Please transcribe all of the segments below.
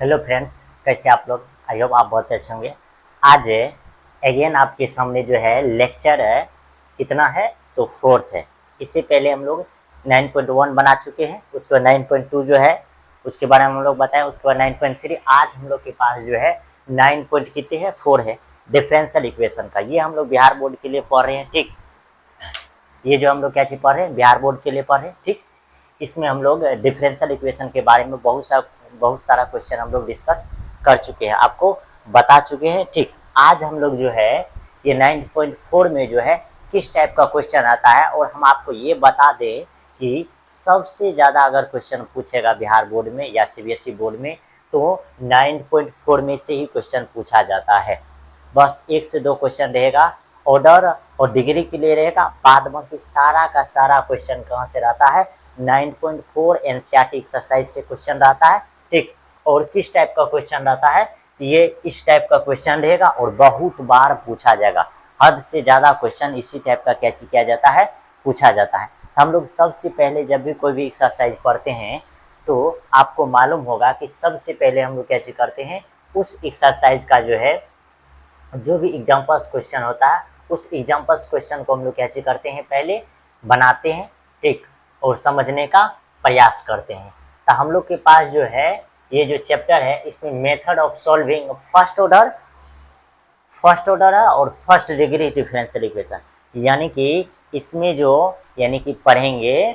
Hello friends, कैसे आप लोग। आई होप आप बहुत अच्छे होंगे। आज अगेन आपके सामने जो है लेक्चर है, कितना है तो फोर्थ है। इससे पहले हम लोग 9.1 बना चुके हैं, उसके बाद 9.2 जो है उसके बारे में हम लोग बताएं, उसके बाद 9.3। आज हम लोग के पास जो है 9 पॉइंट कितने है 4 है डिफरेंशियल इक्वेशन का। ये हम लोग बिहार बोर्ड के लिए पढ़ रहे हैं, ठीक। ये जो हम लोग क्या चीज़ पढ़ रहे हैं, बिहार बोर्ड के लिए पढ़ रहे हैं, ठीक। इसमें हम लोग डिफरेंशियल इक्वेशन के बारे में बहुत सारा क्वेश्चन हम लोग डिस्कस कर चुके हैं, आपको बता चुके हैं, ठीक। आज हम लोग जो है ये 9.4 में जो है किस टाइप का क्वेश्चन आता है, और हम आपको ये बता दें कि सबसे ज़्यादा अगर क्वेश्चन पूछेगा बिहार बोर्ड में या सीबीएसई बोर्ड में तो 9.4 में से ही क्वेश्चन पूछा जाता है। बस 1 से 2 क्वेश्चन रहेगा ऑर्डर और डिग्री के लिए रहेगा, बाद बाकी सारा का सारा क्वेश्चन कहाँ से रहता है 9.4 एनसीईआरटी एक्सरसाइज से क्वेश्चन रहता है, ठीक। और किस टाइप का क्वेश्चन रहता है, ये इस टाइप का क्वेश्चन रहेगा और बहुत बार पूछा जाएगा। हद से ज़्यादा क्वेश्चन इसी टाइप का कैच किया जाता है, पूछा जाता है। हम लोग सबसे पहले जब भी कोई भी एक्सरसाइज पढ़ते हैं तो आपको मालूम होगा कि सबसे पहले हम लोग कैच करते हैं उस एक्सरसाइज का जो भी एग्जाम्पल्स क्वेश्चन होता है उस एग्जाम्पल्स क्वेश्चन को हम लोग कैसे करते हैं, पहले बनाते हैं, ठीक, और समझने का प्रयास करते हैं। तो हम लोग के पास जो है ये जो चैप्टर है इसमें method of solving first order है और फर्स्ट डिग्री डिफरेंशियल इक्वेशन, यानी कि इसमें जो यानी कि पढ़ेंगे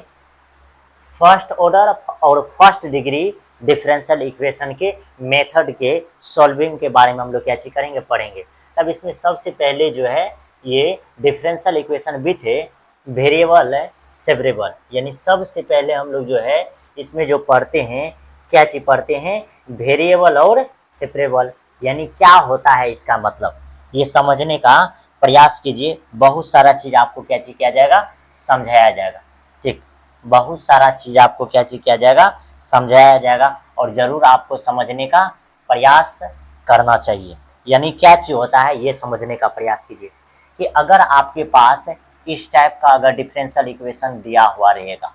फर्स्ट ऑर्डर और फर्स्ट डिग्री डिफरेंशियल इक्वेशन के मेथड के सॉल्विंग के बारे में हम लोग क्या चीज करेंगे, पढ़ेंगे। तब इसमें सबसे पहले जो है ये differential equation with variable separable, यानी सबसे पहले हम लोग जो है इसमें जो पढ़ते हैं क्या चीज पढ़ते हैं, वेरिएबल और सेपरेबल, यानी क्या होता है इसका मतलब ये समझने का प्रयास कीजिए। बहुत सारा चीज आपको क्या चीज किया जाएगा, समझाया जाएगा, ठीक। बहुत सारा चीज आपको क्या चीज किया जाएगा, समझाया जाएगा, और जरूर आपको समझने का प्रयास करना चाहिए। यानी क्या चीज होता है ये समझने का प्रयास कीजिए कि अगर आपके पास इस टाइप का अगर डिफरेंशियल इक्वेशन दिया हुआ रहेगा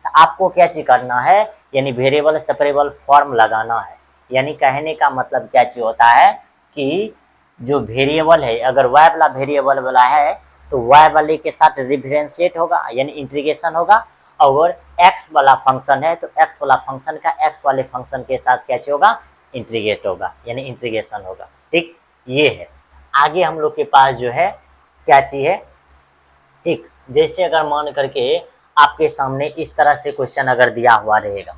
तो आपको क्या चीज करना है, यानी वेरिएबल सेपरेबल फॉर्म लगाना है। यानी कहने का मतलब क्या चीज होता है कि जो वेरिएबल है अगर y वाला वेरिएबल वाला है तो y वाले के साथ डिफरेंशिएट होगा यानी इंटीग्रेशन होगा, और x वाला फंक्शन है तो x वाला फंक्शन का x वाले फंक्शन के साथ क्या चीज होगा, इंटीग्रेट होगा यानी इंटीग्रेशन होगा, ठीक। ये है। आगे हम लोग के पास जो है क्या चीज है, ठीक। जैसे अगर मान करके आपके सामने इस तरह से क्वेश्चन अगर दिया हुआ रहेगा,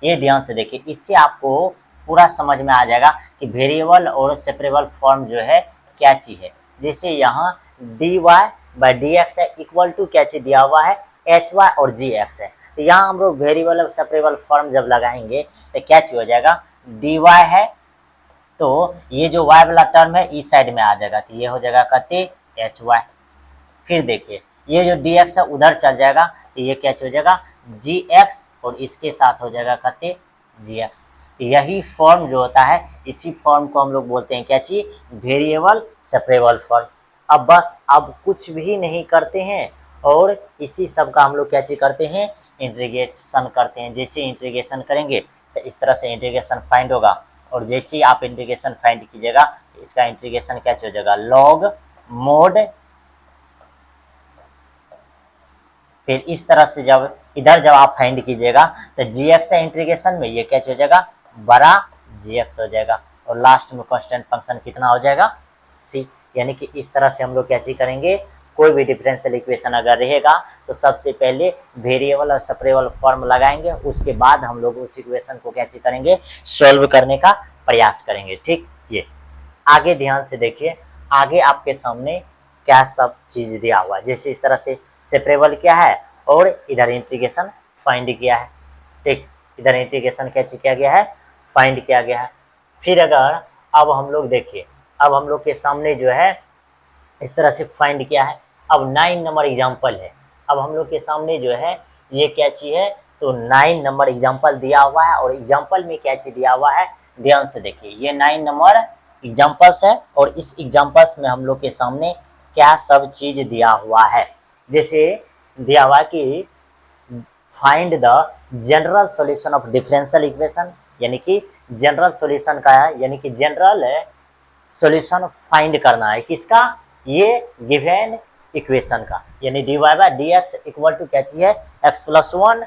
ये ध्यान से देखिए, इससे आपको पूरा समझ में आ जाएगा कि वेरिएबल और सेपरेबल फॉर्म जो है क्या चीज है। जैसे यहाँ dy बाई डी एक्स है इक्वल टू क्या चीज दिया हुआ है, एच वाई और जी एक्स है। तो यहाँ हम लोग वेरिएबल और सेपरेबल फॉर्म जब लगाएंगे तो क्या चीज हो जाएगा, dy है तो ये जो y वाला टर्म है इस साइड में आ जाएगा तो ये हो जाएगा कहते एच वाई। फिर देखिए ये जो dx है उधर चल जाएगा तो ये क्या हो जाएगा gx, और इसके साथ हो जाएगा कहते gx। यही फॉर्म जो होता है इसी फॉर्म को हम लोग बोलते हैं क्या चीज, वेरिएबल सेपरेबल फॉर्म। अब बस अब कुछ भी नहीं करते हैं और इसी सब का हम लोग क्या चीज करते हैं, इंटीग्रेशन करते हैं। जैसे इंटीग्रेशन करेंगे तो इस तरह से इंटीग्रेशन फाइंड होगा, और जैसे ही आप इंटीग्रेशन फाइंड कीजिएगा इसका इंटीग्रेशन क्या हो जाएगा, लॉग मोड। फिर इस तरह से जब इधर जब आप फाइंड कीजिएगा तो gx है इंटीग्रेशन में, ये क्या हो जाएगा बड़ा gx हो जाएगा, और लास्ट में कांस्टेंट फंक्शन कितना हो जाएगा c। यानी कि इस तरह से हम लोग क्या चीज करेंगे, कोई भी डिफरेंशियल इक्वेशन अगर रहेगा तो सबसे पहले वेरिएबल और सेपरेबल फॉर्म लगाएंगे, उसके बाद हम लोग उस इक्वेशन को क्या चीज करेंगे, सॉल्व करने का प्रयास करेंगे, ठीक। ये आगे ध्यान से देखिए, आगे आपके सामने क्या सब चीज दिया हुआ है। जैसे इस तरह से सेपरेबल क्या है और इधर इंटीग्रेशन फाइंड किया है, ठीक। इधर इंटीग्रेशन क्या किया गया है, फाइंड किया गया है। फिर अगर अब हम लोग देखिए, अब हम लोग के सामने जो है इस तरह से फाइंड किया है। अब 9 नंबर एग्जाम्पल है, अब हम लोग के सामने जो है ये क्या चीज है, तो 9 नंबर एग्जाम्पल दिया हुआ है, और एग्जाम्पल में क्या चीज दिया हुआ है ध्यान से देखिए, ये 9 नंबर एग्जाम्पल्स है, और इस एग्जाम्पल्स में हम लोग के सामने क्या सब चीज दिया हुआ है। जैसे दिया हुआ कि find the general solution of differential equation, यानी कि जनरल सॉल्यूशन का है, यानी कि जनरल सॉल्यूशन फाइंड करना है किसका, ये गिवन इक्वेशन का, यानी dy by D X equal to क्या चाहिए, x प्लस 1,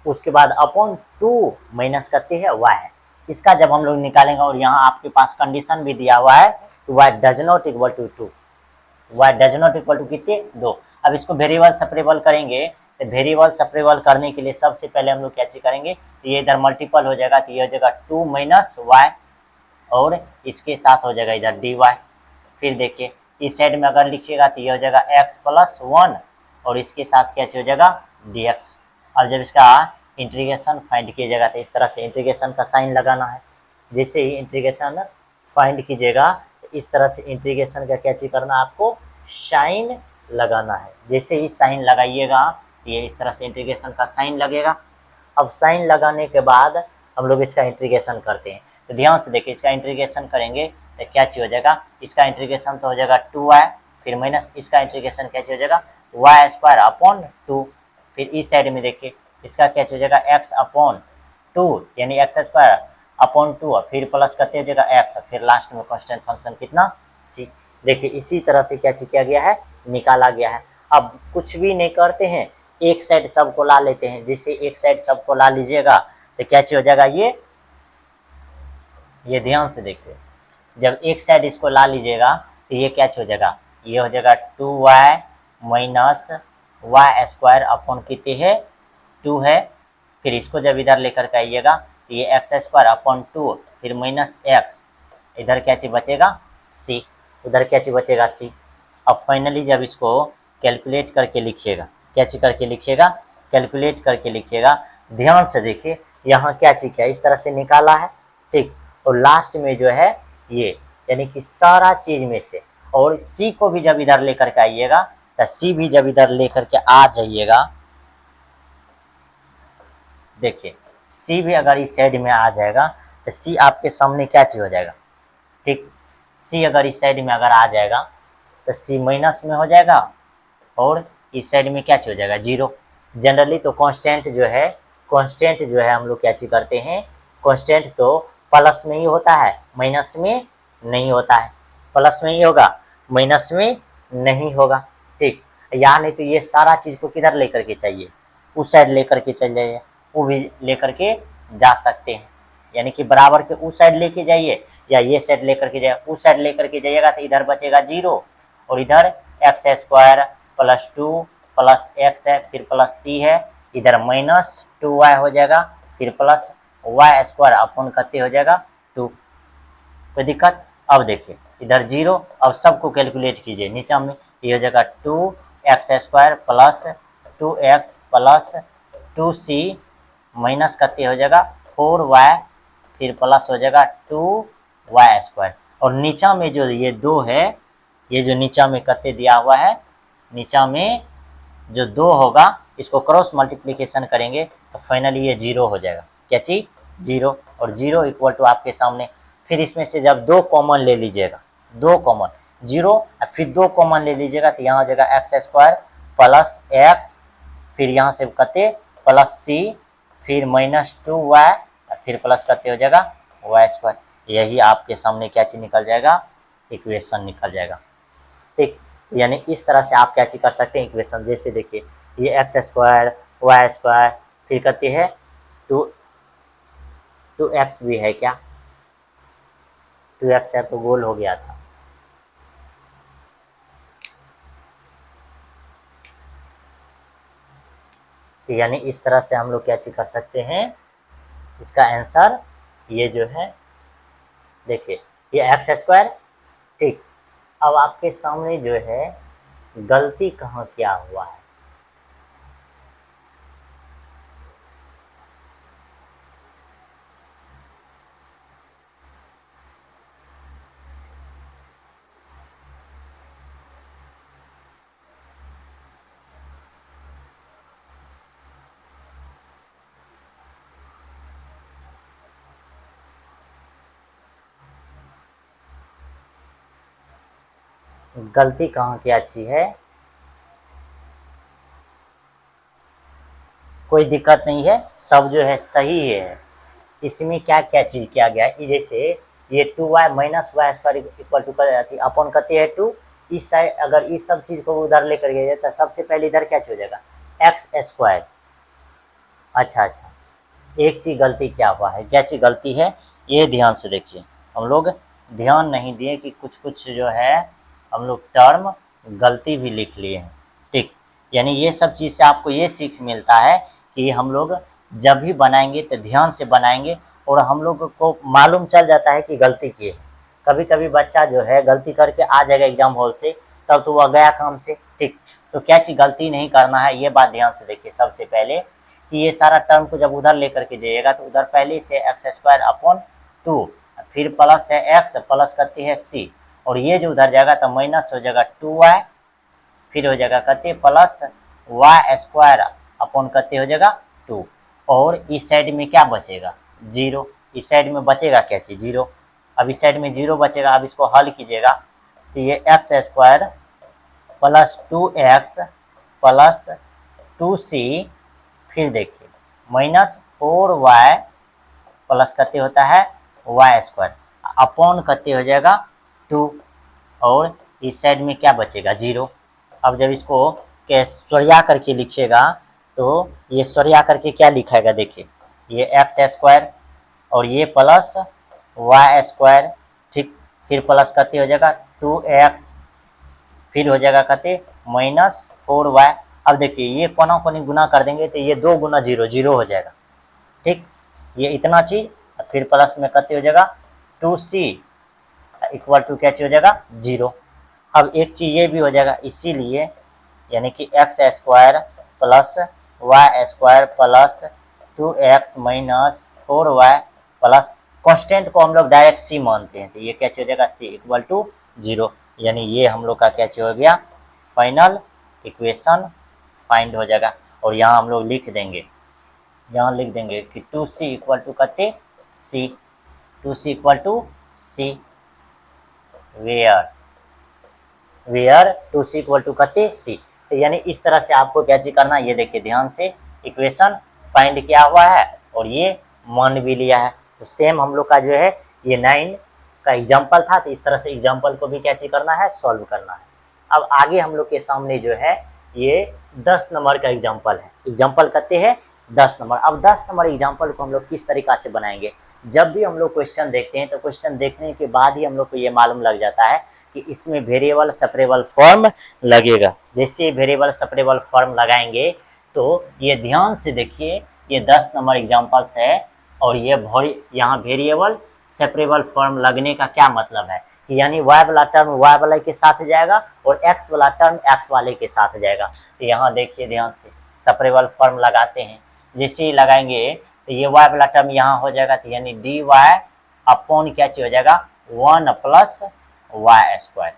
उसके बाद अपॉन 2 माइनस करते हैं y है। इसका जब हम लोग निकालेंगे और यहाँ आपके पास कंडीशन भी दिया हुआ है y does not equal to 2, y does not equal to कितने 2। अब इसको वेरिएबल सेपरेबल करेंगे, तो वेरिएबल सेपरेबल करने के लिए सबसे पहले हम लोग क्या चीज करेंगे, तो ये इधर मल्टीपल हो जाएगा, तो ये हो जाएगा 2 माइनस वाई और इसके साथ हो जाएगा इधर dy। फिर देखिए इस साइड में अगर लिखिएगा तो ये हो जाएगा x प्लस 1 और इसके साथ क्या हो जाएगा dx। अब जब इसका इंटीग्रेशन फाइंड कीजिएगा तो इस तरह से इंटीग्रेशन का साइन लगाना है। जैसे ही इंटीग्रेशन फाइंड कीजिएगा इस तरह से इंटीग्रेशन का क्या चीज करना है, आपको साइन लगाना है। जैसे ही साइन लगाइएगा ये इस तरह से इंटीग्रेशन का साइन लगेगा। अब साइन लगाने के बाद हम लोग इसका इंटीग्रेशन करते हैं, तो ध्यान से देखिए इसका इंटीग्रेशन करेंगे तो क्या चीज हो जाएगा, इसका इंटीग्रेशन तो हो जाएगा 2y, फिर माइनस इसका इंटीग्रेशन क्या चीज हो जाएगा वाई स्क्वायर अपॉन 2। फिर इस साइड में देखिए इसका क्या चीज हो जाएगा x अपॉन 2 यानी x स्क्वायर अपॉन 2, फिर प्लस करते हो जाएगा x, फिर लास्ट में कांस्टेंट फंक्शन कितना c। देखिए इसी तरह से क्या चीज किया गया है, निकाला गया है। अब कुछ भी नहीं करते हैं, एक साइड सबको ला लेते हैं। जिससे एक साइड सबको ला लीजिएगा तो क्या चीज हो जाएगा, ये ध्यान से देखिए, जब एक साइड इसको ला लीजिएगा तो ये क्या हो जाएगा, ये हो जाएगा 2y minus Y square upon कितने है 2 है। फिर इसको जब इधर लेकर के आइएगा तो ये एक्स स्क्वायर अपॉन 2, फिर माइनस एक्स, इधर क्या चीज बचेगा c, उधर क्या चीज बचेगा c। अब फाइनली जब इसको कैलकुलेट करके लिखिएगा, क्या चीज करके लिखिएगा, कैलकुलेट करके लिखिएगा। ध्यान से देखिए यहाँ क्या चीज है, इस तरह से निकाला है, ठीक। और लास्ट में जो है ये, यानी कि सारा चीज में से, और c को भी जब इधर लेकर के आइएगा तो c भी जब इधर लेकर के आ जाइएगा, देखिए c भी अगर इस साइड में आ जाएगा तो c आपके सामने क्या चीज हो जाएगा, ठीक। c अगर इस साइड में अगर आ जाएगा तो c माइनस में हो जाएगा और इस साइड में क्या चीज हो जाएगा 0। जनरली तो कांस्टेंट जो है हम लोग क्या चीज करते हैं, कांस्टेंट तो प्लस में ही होता है, माइनस में नहीं होता है। प्लस में ही होगा, माइनस में नहीं होगा, ठीक। या नहीं तो ये सारा चीज को किधर लेकर के चाहिए, उस साइड लेकर के चल जाइए, वो भी लेकर के जा सकते हैं। यानी कि बराबर के उस साइड लेके जाइए या ये साइड लेकर के जाइए, उस साइड लेकर के जाइएगा तो इधर बचेगा 0 और इधर x square plus 2 plus x है, फिर प्लस c है, इधर माइनस 2y हो जाएगा, फिर प्लस वाई स्क्वायर अपॉन कितने हो जाएगा 2। कोई दिक्कत। अब देखिए इधर 0, अब सबको कैलकुलेट कीजिए, नीचे में ये हो जाएगा 2x square plus 2x plus 2c minus कितने हो जाएगा 4y, फिर प्लस हो जाएगा 2y स्क्वायर। और नीचा में जो ये 2 है, ये जो नीचा में कितने दिया हुआ है, नीचा में जो 2 होगा इसको क्रॉस मल्टीप्लिकेशन करेंगे तो फाइनली ये 0 हो जाएगा। क्या चीज 0, और 0 इक्वल टू आपके सामने, फिर इसमें से जब 2 कॉमन ले लीजिएगा, 2 कॉमन 0, फिर 2 कॉमन ले लीजिएगा तो यहाँ हो जाएगा एक्स स्क्वायर प्लस एक्स, फिर यहाँ से कते प्लस c, फिर माइनस 2y, फिर प्लस कते हो जाएगा वाई स्क्वायर। यही आपके सामने क्या चीज निकल जाएगा, इक्वेशन निकल जाएगा, ठीक। यानी इस तरह से आप क्या चीज कर सकते हैं इक्वेशन। जैसे देखिए ये एक्स स्क्वायर वाई स्क्वायर, फिर कहते हैं 2x भी है क्या, 2x है तो गोल हो गया था। तो यानी इस तरह से हम लोग क्या चीज कर सकते हैं, इसका आंसर ये जो है, देखिए ये एक्स स्क्वायर, ठीक। अब आपके सामने जो है गलती कहाँ क्या हुआ है, गलती कहाँ क्या चीज है, कोई दिक्कत नहीं है, सब जो है सही है। इसमें क्या क्या चीज़ किया गया है, जैसे ये 2y minus Y square equal to अपन कहते हैं 2, इस साइड अगर इस सब चीज़ को उधर लेकर गए तो सबसे पहले इधर क्या हो जाएगा एक्स स्क्वायर। अच्छा, एक चीज़ गलती क्या हुआ है, क्या चीज़ गलती है ये ध्यान से देखिए। हम लोग ध्यान नहीं दिए कि कुछ कुछ जो है हम लोग टर्म गलती भी लिख लिए हैं, ठीक। यानी ये सब चीज़ से आपको ये सीख मिलता है कि हम लोग जब भी बनाएंगे तो ध्यान से बनाएंगे और हम लोग को मालूम चल जाता है कि गलती की है। कभी कभी बच्चा जो है गलती करके आ जाएगा एग्जाम हॉल से, तब तो वह गया काम से, ठीक। तो क्या चीज़ गलती नहीं करना है ये बात ध्यान से देखिए। सबसे पहले कि ये सारा टर्म को जब उधर लेकर के जाइएगा तो उधर पहले से एक्स स्क्वायर अपॉन 2, फिर प्लस है एक्स प्लस करती है सी, और ये जो उधर जाएगा तो माइनस हो जाएगा 2y, फिर हो जाएगा कहते प्लस वाई स्क्वायर अपॉन कहते हो जाएगा 2, और इस साइड में क्या बचेगा 0, इस साइड में बचेगा क्या चीज़ 0। अब इस साइड में 0 बचेगा। अब इसको हल कीजिएगा तो ये x square plus 2x plus 2c, फिर देखिए माइनस 4y प्लस कते होता है वाई स्क्वायर अपॉन कते हो जाएगा 2, और इस साइड में क्या बचेगा 0। अब जब इसको के सरिया करके लिखिएगा तो ये सरिया करके क्या लिखाएगा देखिए, ये एक्स स्क्वायर और ये प्लस वाई स्क्वायर, ठीक। फिर प्लस कते हो जाएगा 2x, फिर हो जाएगा कहते माइनस 4y। अब देखिए ये कोना कोनी गुना कर देंगे तो ये 2 गुना 0 0 हो जाएगा, ठीक। ये इतना चीज, फिर प्लस में कहते हो जाएगा 2c इक्वल टू क्या हो जाएगा 0। अब एक चीज ये भी हो जाएगा, इसीलिए यानी कि X square plus Y square plus 2x minus 4y plus constant को हम लोग डायरेक्ट c मानते हैं, तो ये क्या हो जाएगा c इक्वल टू 0। यानी ये हम लोग का क्या हो गया फाइनल इक्वेशन फाइंड हो जाएगा। और यहाँ हम लोग लिख देंगे, यहाँ लिख देंगे कि 2c इक्वल टू कहते c, 2c equal to c where 2c equal to कहते c। तो यानी इस तरह से आपको क्या चीज करना है, ये देखिए ध्यान से इक्वेशन फाइंड किया हुआ है और ये मान भी लिया है। तो सेम हम लोग का जो है ये 9 का एग्जाम्पल था, तो इस तरह से एग्जाम्पल को भी क्या चीज करना है सॉल्व करना है। अब आगे हम लोग के सामने जो है ये 10 नंबर का एग्जाम्पल है, एग्जाम्पल कहते हैं 10 नंबर। अब 10 नंबर एग्जाम्पल को हम लोग किस तरीका से बनाएंगे, जब भी हम लोग क्वेश्चन देखते हैं तो क्वेश्चन देखने के बाद ही हम लोग को ये मालूम लग जाता है कि इसमें वेरिएबल सेपरेबल फॉर्म लगेगा। जैसे वेरिएबल सेपरेबल फॉर्म लगाएंगे तो ये ध्यान से देखिए, ये 10 नंबर एग्जाम्पल्स है और ये यहाँ वेरिएबल सेपरेबल फॉर्म लगने का क्या मतलब है कि यानी y वाला टर्म y वाले के साथ जाएगा और x वाला टर्म x वाले के साथ जाएगा। तो यहाँ देखिए ध्यान से सेपरेबल फॉर्म लगाते हैं, जैसे ही लगाएंगे तो ये y वाला टर्म यहाँ हो जाएगा, तो यानी dy अपॉन क्या हो जाएगा 1 प्लस वाई स्क्वायर,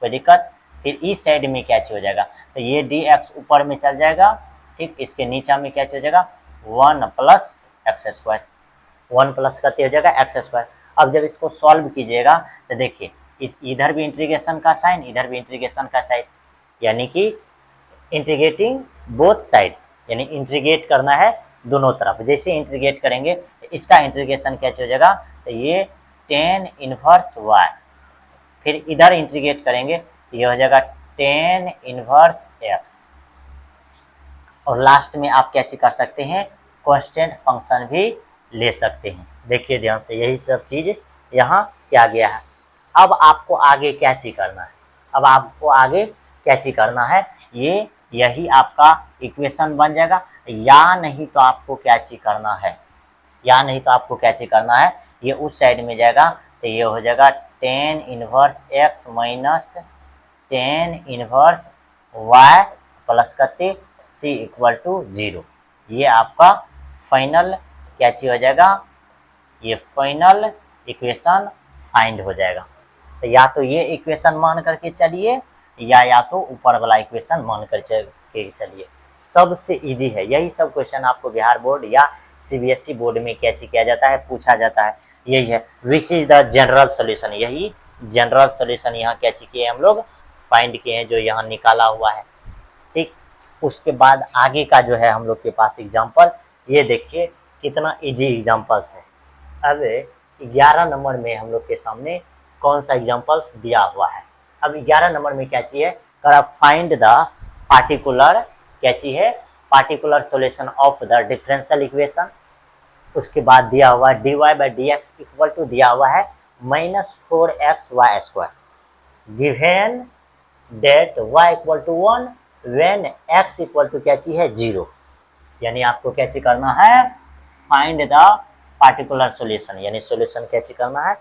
कोई दिक्कत। फिर इस साइड में क्या हो जाएगा, तो ये dx ऊपर में चल जाएगा, ठीक। इसके नीचे में क्या हो जाएगा 1 प्लस एक्स स्क्वायर, 1 प्लस कते हो जाएगा एक्स स्क्वायर। अब जब इसको सॉल्व कीजिएगा तो देखिए इस इधर भी इंटीग्रेशन का साइन, इधर भी इंटीग्रेशन का साइन, यानी कि इंटीग्रेटिंग बोथ साइड, यानी इंटीग्रेट करना है दोनों तरफ। जैसे इंटीग्रेट करेंगे तो इसका इंटीग्रेशन क्या हो जाएगा, तो ये tan इनवर्स y, फिर इधर इंटीग्रेट करेंगे तो ये हो जाएगा tan इनवर्स x, और लास्ट में आप क्या कर सकते हैं कांस्टेंट फंक्शन भी ले सकते हैं। देखिए ध्यान से यही सब चीज यहाँ किया गया है। अब आपको आगे क्या चीज करना है, अब आपको आगे क्या चीज करना है, ये यही आपका इक्वेशन बन जाएगा, या नहीं तो आपको क्या चीज करना है, या नहीं तो आपको क्या चीज करना है, ये उस साइड में जाएगा तो ये हो जाएगा tan inverse x minus tan inverse y plus करते c इक्वल टू 0। ये आपका फाइनल क्या चीज हो जाएगा, ये फाइनल इक्वेशन फाइंड हो जाएगा। तो या तो ये इक्वेशन मान करके चलिए या तो ऊपर वाला इक्वेशन मान करके चलिए, सबसे इजी है। यही सब क्वेश्चन आपको बिहार बोर्ड या सीबीएसई बोर्ड में क्या किया जाता है, पूछा जाता है, यही है which is the general solution. यही जनरल सोल्यूशन यहाँ क्या किए हम लोग फाइंड किए हैं, जो यहाँ निकाला हुआ है, ठीक। उसके बाद आगे का जो है हम लोग के पास एग्जाम्पल, ये देखिए कितना इजी एग्जाम्पल्स है, अब 11 नंबर में हम लोग के सामने कौन सा एग्जांपल्स दिया हुआ है। अब 11 नंबर में क्या चाहिए, कर फाइंड द पार्टिकुलर, क्या चाहिए, particular solution of the differential equation. उसके बाद दिया हुआ है dy by D X equal to दिया हुआ है -4xy², given that y equal to 1 when x equal to क्या चाहिए 0। यानी आपको क्या चीज करना है, फाइंड द पार्टिकुलर सॉल्यूशन, यानी सॉल्यूशन क्या चीज करना है,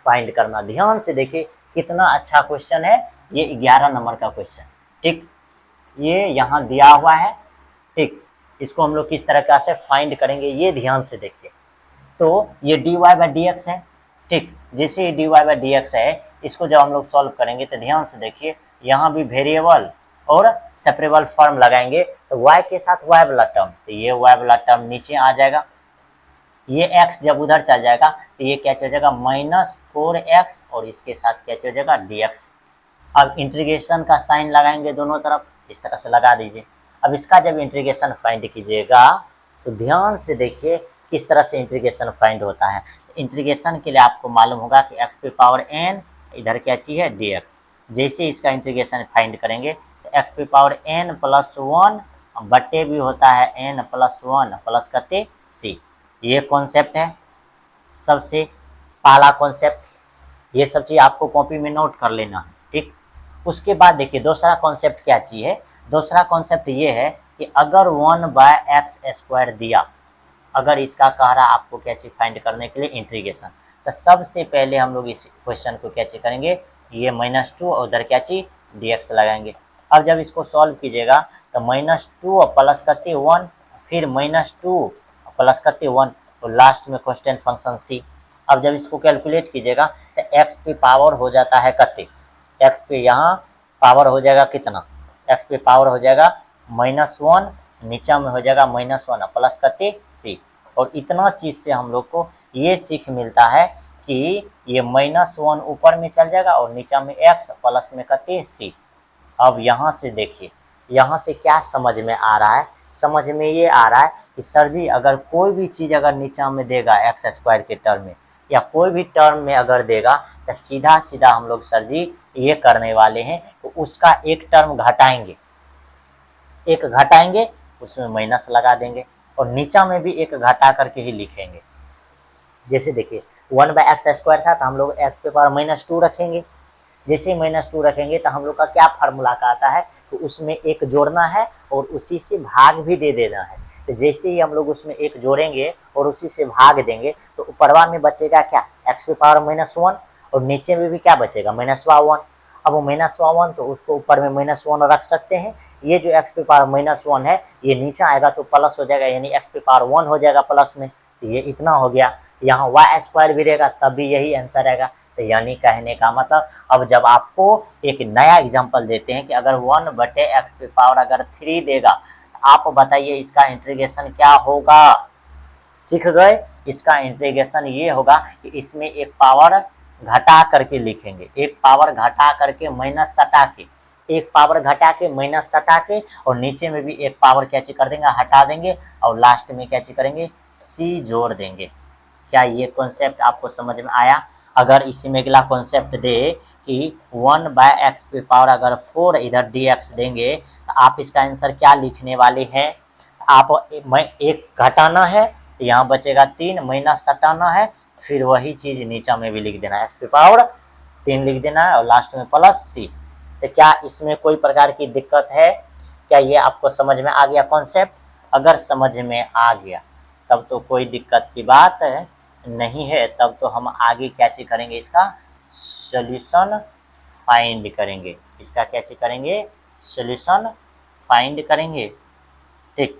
फाइंड करना। ध्यान से देखिए कितना अच्छा क्वेश्चन है ये 11 नंबर का क्वेश्चन। ठीक, ये यहाँ दिया हुआ है। ठीक, इसको हम लोग किस तरह से फाइंड करेंगे ये ध्यान से देखिए। तो ये dy बाई डी एक्स है। ठीक, जैसे ये dy बाई डी एक्स है, इसको जब हम लोग सॉल्व करेंगे तो ध्यान से देखिए, यहाँ भी वेरिएबल और सेपरेबल फॉर्म लगाएंगे तो y के साथ y वाला टर्म, तो ये y वाला टर्म नीचे आ जाएगा। ये x जब उधर चल जाएगा तो ये क्या चल जाएगा -4x और इसके साथ क्या चल जाएगा dx। अब इंटीग्रेशन का साइन लगाएंगे दोनों तरफ, इस तरह से लगा दीजिए। अब इसका जब इंटीग्रेशन फाइंड कीजिएगा तो ध्यान से देखिए किस तरह से इंटीग्रेशन फाइंड होता है। इंटीग्रेशन के लिए आपको मालूम होगा कि x पे पावर n, इधर क्या चीज है dx। जैसे इसका इंटीग्रेशन फाइंड करेंगे तो x पे पावर n प्लस 1 बट्टे भी होता है n प्लस 1 प्लस कते c। ये कॉन्सेप्ट है सबसे पहला कॉन्सेप्ट, ये सब चीज आपको कॉपी में नोट कर लेना है। ठीक, उसके बाद देखिए दूसरा कॉन्सेप्ट क्या चीज है, दूसरा कॉन्सेप्ट ये है कि अगर 1/x² दिया, अगर इसका कह रहा आपको क्या चीज फाइंड करने के लिए इंटीग्रेशन, तो सबसे पहले हम लोग इस क्वेश्चन को क्या चीज करेंगे, ये -2 और उधर क्या चीज dx लगाएंगे। अब जब इसको सॉल्व कीजिएगा तो -2 प्लस करते 1, फिर -2 प्लस करते 1 और लास्ट में कांस्टेंट फंक्शन c। अब जब इसको कैलकुलेट कीजिएगा तो x पे पावर हो जाता है कते, x पे यहाँ पावर हो जाएगा कितना, x पे पावर हो जाएगा -1, नीचा में हो जाएगा -1 प्लस करते c। और इतना चीज से हम लोग को ये सीख मिलता है कि ये -1 ऊपर में चल जाएगा और नीचा में x प्लस में करते c। अब यहाँ से देखिए, यहाँ से क्या समझ में आ रहा है, समझ में ये आ रहा है कि सर जी अगर कोई भी चीज़ अगर नीचा में देगा x² के टर्म में या कोई भी टर्म में अगर देगा तो सीधा सीधा हम लोग सर जी ये करने वाले हैं तो उसका एक टर्म घटाएंगे, एक घटाएंगे उसमें माइनस लगा देंगे और नीचा में भी एक घटा करके ही लिखेंगे। जैसे देखिए 1/x² था तो हम लोग x पे पावर -2 रखेंगे। जैसे -2 रखेंगे तो हम लोग का क्या फार्मूला का आता है, तो उसमें एक जोड़ना है और उसी से भाग भी दे देना है। तो जैसे ही हम लोग उसमें एक जोड़ेंगे और उसी से भाग देंगे तो ऊपरवा में बचेगा क्या, x पे पावर -1 और नीचे में भी क्या बचेगा -1। अब वो -1 तो उसको ऊपर में -1 रख सकते हैं। ये जो x पे पावर -1 है ये नीचे आएगा तो प्लस हो जाएगा, यानी x पे पावर 1 हो जाएगा प्लस में, तो ये इतना हो गया। यहाँ y² भी रहेगा तब भी यही आंसर आएगा। तो यानी कहने का मतलब अब जब आपको एक नया एग्जांपल देते हैं कि अगर 1/x पे पावर अगर 3 देगा तो आप बताइए इसका इंटीग्रेशन क्या होगा, सीख गए। इसका इंटीग्रेशन ये होगा कि इसमें एक पावर घटा करके लिखेंगे, एक पावर घटा करके माइनस सटा के, एक पावर घटा के माइनस सटा के और नीचे में भी एक पावर क्या चीज कर देंगे, हटा देंगे और लास्ट में क्या चीज करेंगे, c जोड़ देंगे। क्या ये कॉन्सेप्ट आपको समझ में आया। अगर इसी में अगला कॉन्सेप्ट दे कि 1/x पे पावर अगर 4 इधर dx देंगे तो आप इसका आंसर क्या लिखने वाले हैं, आप एक घटाना है तो यहाँ बचेगा 3, माइनस सटाना है, फिर वही चीज नीचा में भी लिख देना है, x पे पावर 3 लिख देना है और लास्ट में प्लस c। तो क्या इसमें कोई प्रकार की दिक्कत है, क्या ये आपको समझ में आ गया कॉन्सेप्ट। अगर समझ में आ गया तब तो कोई दिक्कत की बात नहीं है, तब तो हम आगे क्या चीज करेंगे, इसका सॉल्यूशन फाइंड करेंगे, इसका क्या चीज करेंगे, सॉल्यूशन फाइंड करेंगे। ठीक,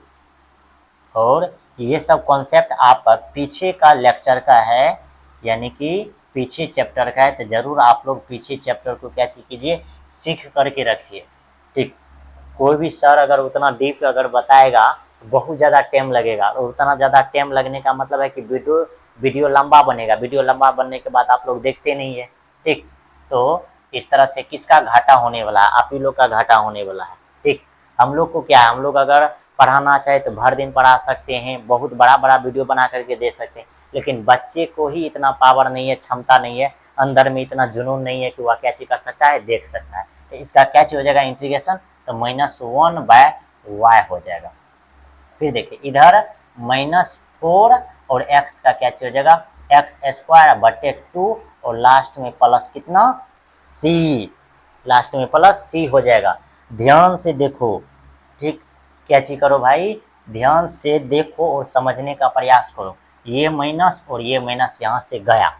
और ये सब कॉन्सेप्ट आप पीछे का लेक्चर का है, यानी कि पीछे चैप्टर का है, तो जरूर आप लोग पीछे चैप्टर को क्या चीज कीजिए, सीख करके रखिए। ठीक, कोई भी सर अगर उतना डीप अगर बताएगा तो बहुत ज़्यादा टाइम लगेगा और उतना ज़्यादा टाइम लगने का मतलब है कि वीडियो लंबा बनेगा, वीडियो लंबा बनने के बाद आप लोग देखते नहीं है। ठीक, तो इस तरह से किसका घाटा होने वाला है, आप ही लोग का घाटा होने वाला है। ठीक, हम लोग को क्या है, हम लोग अगर पढ़ाना चाहे तो भर दिन पढ़ा सकते हैं, बहुत बड़ा बड़ा वीडियो बना करके दे सकते हैं, लेकिन बच्चे को ही इतना पावर नहीं है, क्षमता नहीं है, अंदर में इतना जुनून नहीं है कि वह क्या चीज कर सकता है, देख सकता है। तो इसका क्या चीज हो जाएगा इंटीग्रेशन, तो -1/y हो जाएगा। फिर देखिए इधर -4 और x का क्या चीज हो जाएगा, x²/2 और लास्ट में प्लस कितना c, लास्ट में प्लस c हो जाएगा। ध्यान से देखो, ठीक, क्या चीज करो भाई, ध्यान से देखो और समझने का प्रयास करो। ये माइनस और ये माइनस यहाँ से गया,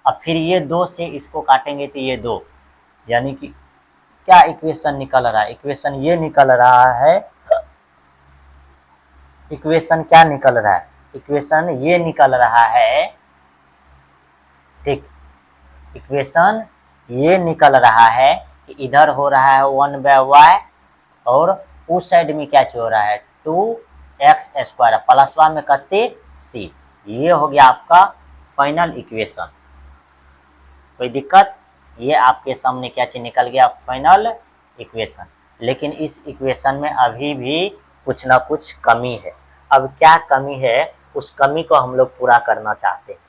अब फिर ये 2 से इसको काटेंगे तो ये 2, यानी कि क्या इक्वेशन निकल रहा है, इक्वेशन ये निकल रहा है, इक्वेशन क्या निकल रहा है, इक्वेशन ये निकल रहा है, ठीक, इक्वेशन ये निकल रहा है कि इधर हो रहा है 1/y और उस साइड में क्या हो रहा है 2x² प्लसवा में करते c। ये हो गया आपका फाइनल इक्वेशन। कोई दिक्कत, ये आपके सामने क्या चीज निकल गया, फाइनल इक्वेशन। लेकिन इस इक्वेशन में अभी भी कुछ ना कुछ कमी है। अब क्या कमी है, उस कमी को हम लोग पूरा करना चाहते हैं।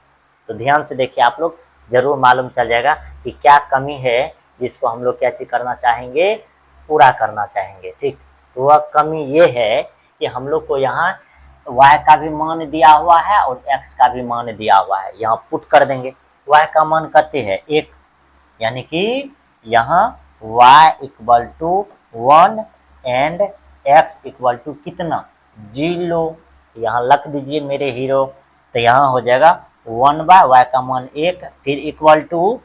तो ध्यान से देखिए, आप लोग जरूर मालूम चल जाएगा कि क्या कमी है जिसको हम लोग क्या चीज करना चाहेंगे, पूरा करना चाहेंगे। ठीक, तो वह कमी ये है कि हम लोग को यहाँ y का भी मान दिया हुआ है और x का भी मान दिया हुआ है। यहाँ पुट कर देंगे, y का मान कहते हैं 1, यानी कि यहाँ y=1 एंड x = कितना 0। यहाँ लिख दीजिए मेरे हीरो, तो यहाँ हो जाएगा 1/y का मान 1, फिर इक्वल टू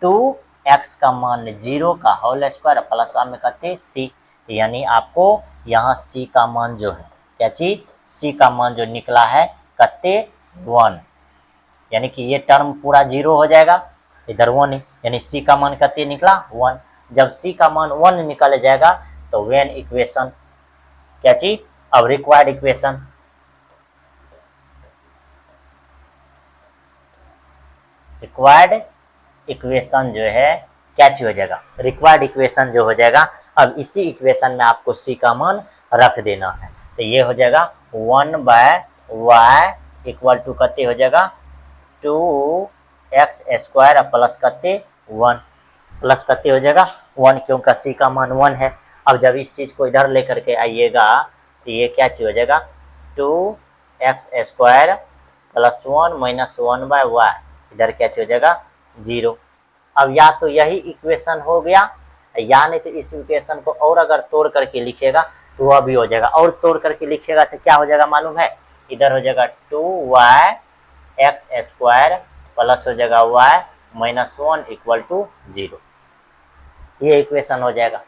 2x का मान 0 का होल स्क्वायर प्लस 1 में करते c, यानी आपको यहाँ c का मान जो है, क्या चीज, c का मान जो निकला है कते 1, यानी कि ये टर्म पूरा 0 हो जाएगा, इधर 1 है, यानी c का मान कते निकला 1। जब c का मान 1 निकल जाएगा तो वेन इक्वेशन क्या चीज, अब रिक्वायर्ड इक्वेशन, रिक्वायर्ड इक्वेशन जो है क्या चीज हो जाएगा, रिक्वायर्ड इक्वेशन जो हो जाएगा, अब इसी इक्वेशन में आपको c का मान रख देना है। तो ये हो जाएगा 1/y इक्वल टू कते हो जाएगा 2x² प्लस कते 1, प्लस कते हो जाएगा 1, क्योंकि c का मान 1 है। अब जब इस चीज को इधर लेकर के आइएगा तो ये क्या चीज हो जाएगा 2x² प्लस 1 माइनस 1/y, इधर क्या चीज हो जाएगा 0। अब या तो यही इक्वेशन हो गया, या नहीं तो इस इक्वेशन को और अगर तोड़ करके लिखिएगा तो वह भी हो जाएगा, और तोड़ करके लिखिएगा तो क्या हो जाएगा मालूम है, इधर हो जाएगा 2y(x² प्लस हो जाएगा y माइनस 1 इक्वल टू 0। ये इक्वेशन हो जाएगा,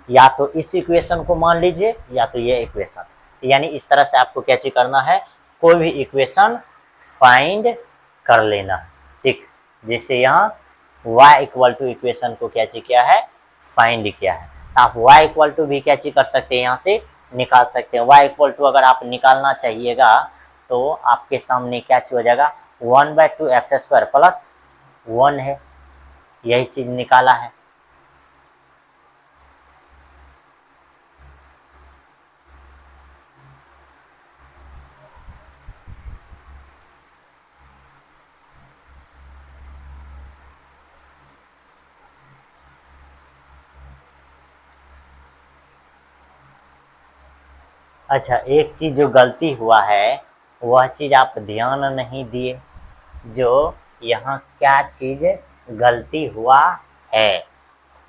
या तो इस इक्वेशन को मान लीजिए या तो ये इक्वेशन, यानी इस तरह से आपको क्या चीज करना है, कोई भी इक्वेशन फाइंड कर लेना है। ठीक, जैसे यहाँ y इक्वल टू इक्वेशन को क्या चीज किया है, फाइंड किया है, आप y इक्वल टू भी क्या चीज कर सकते हैं, यहाँ से निकाल सकते हैं। y इक्वल टू अगर आप निकालना चाहिएगा तो आपके सामने क्या चीज हो जाएगा 1/2x² प्लस 1 है, यही चीज निकाला है। अच्छा, एक चीज जो गलती हुआ है वह चीज आप ध्यान नहीं दिए, जो यहाँ क्या चीज गलती हुआ है,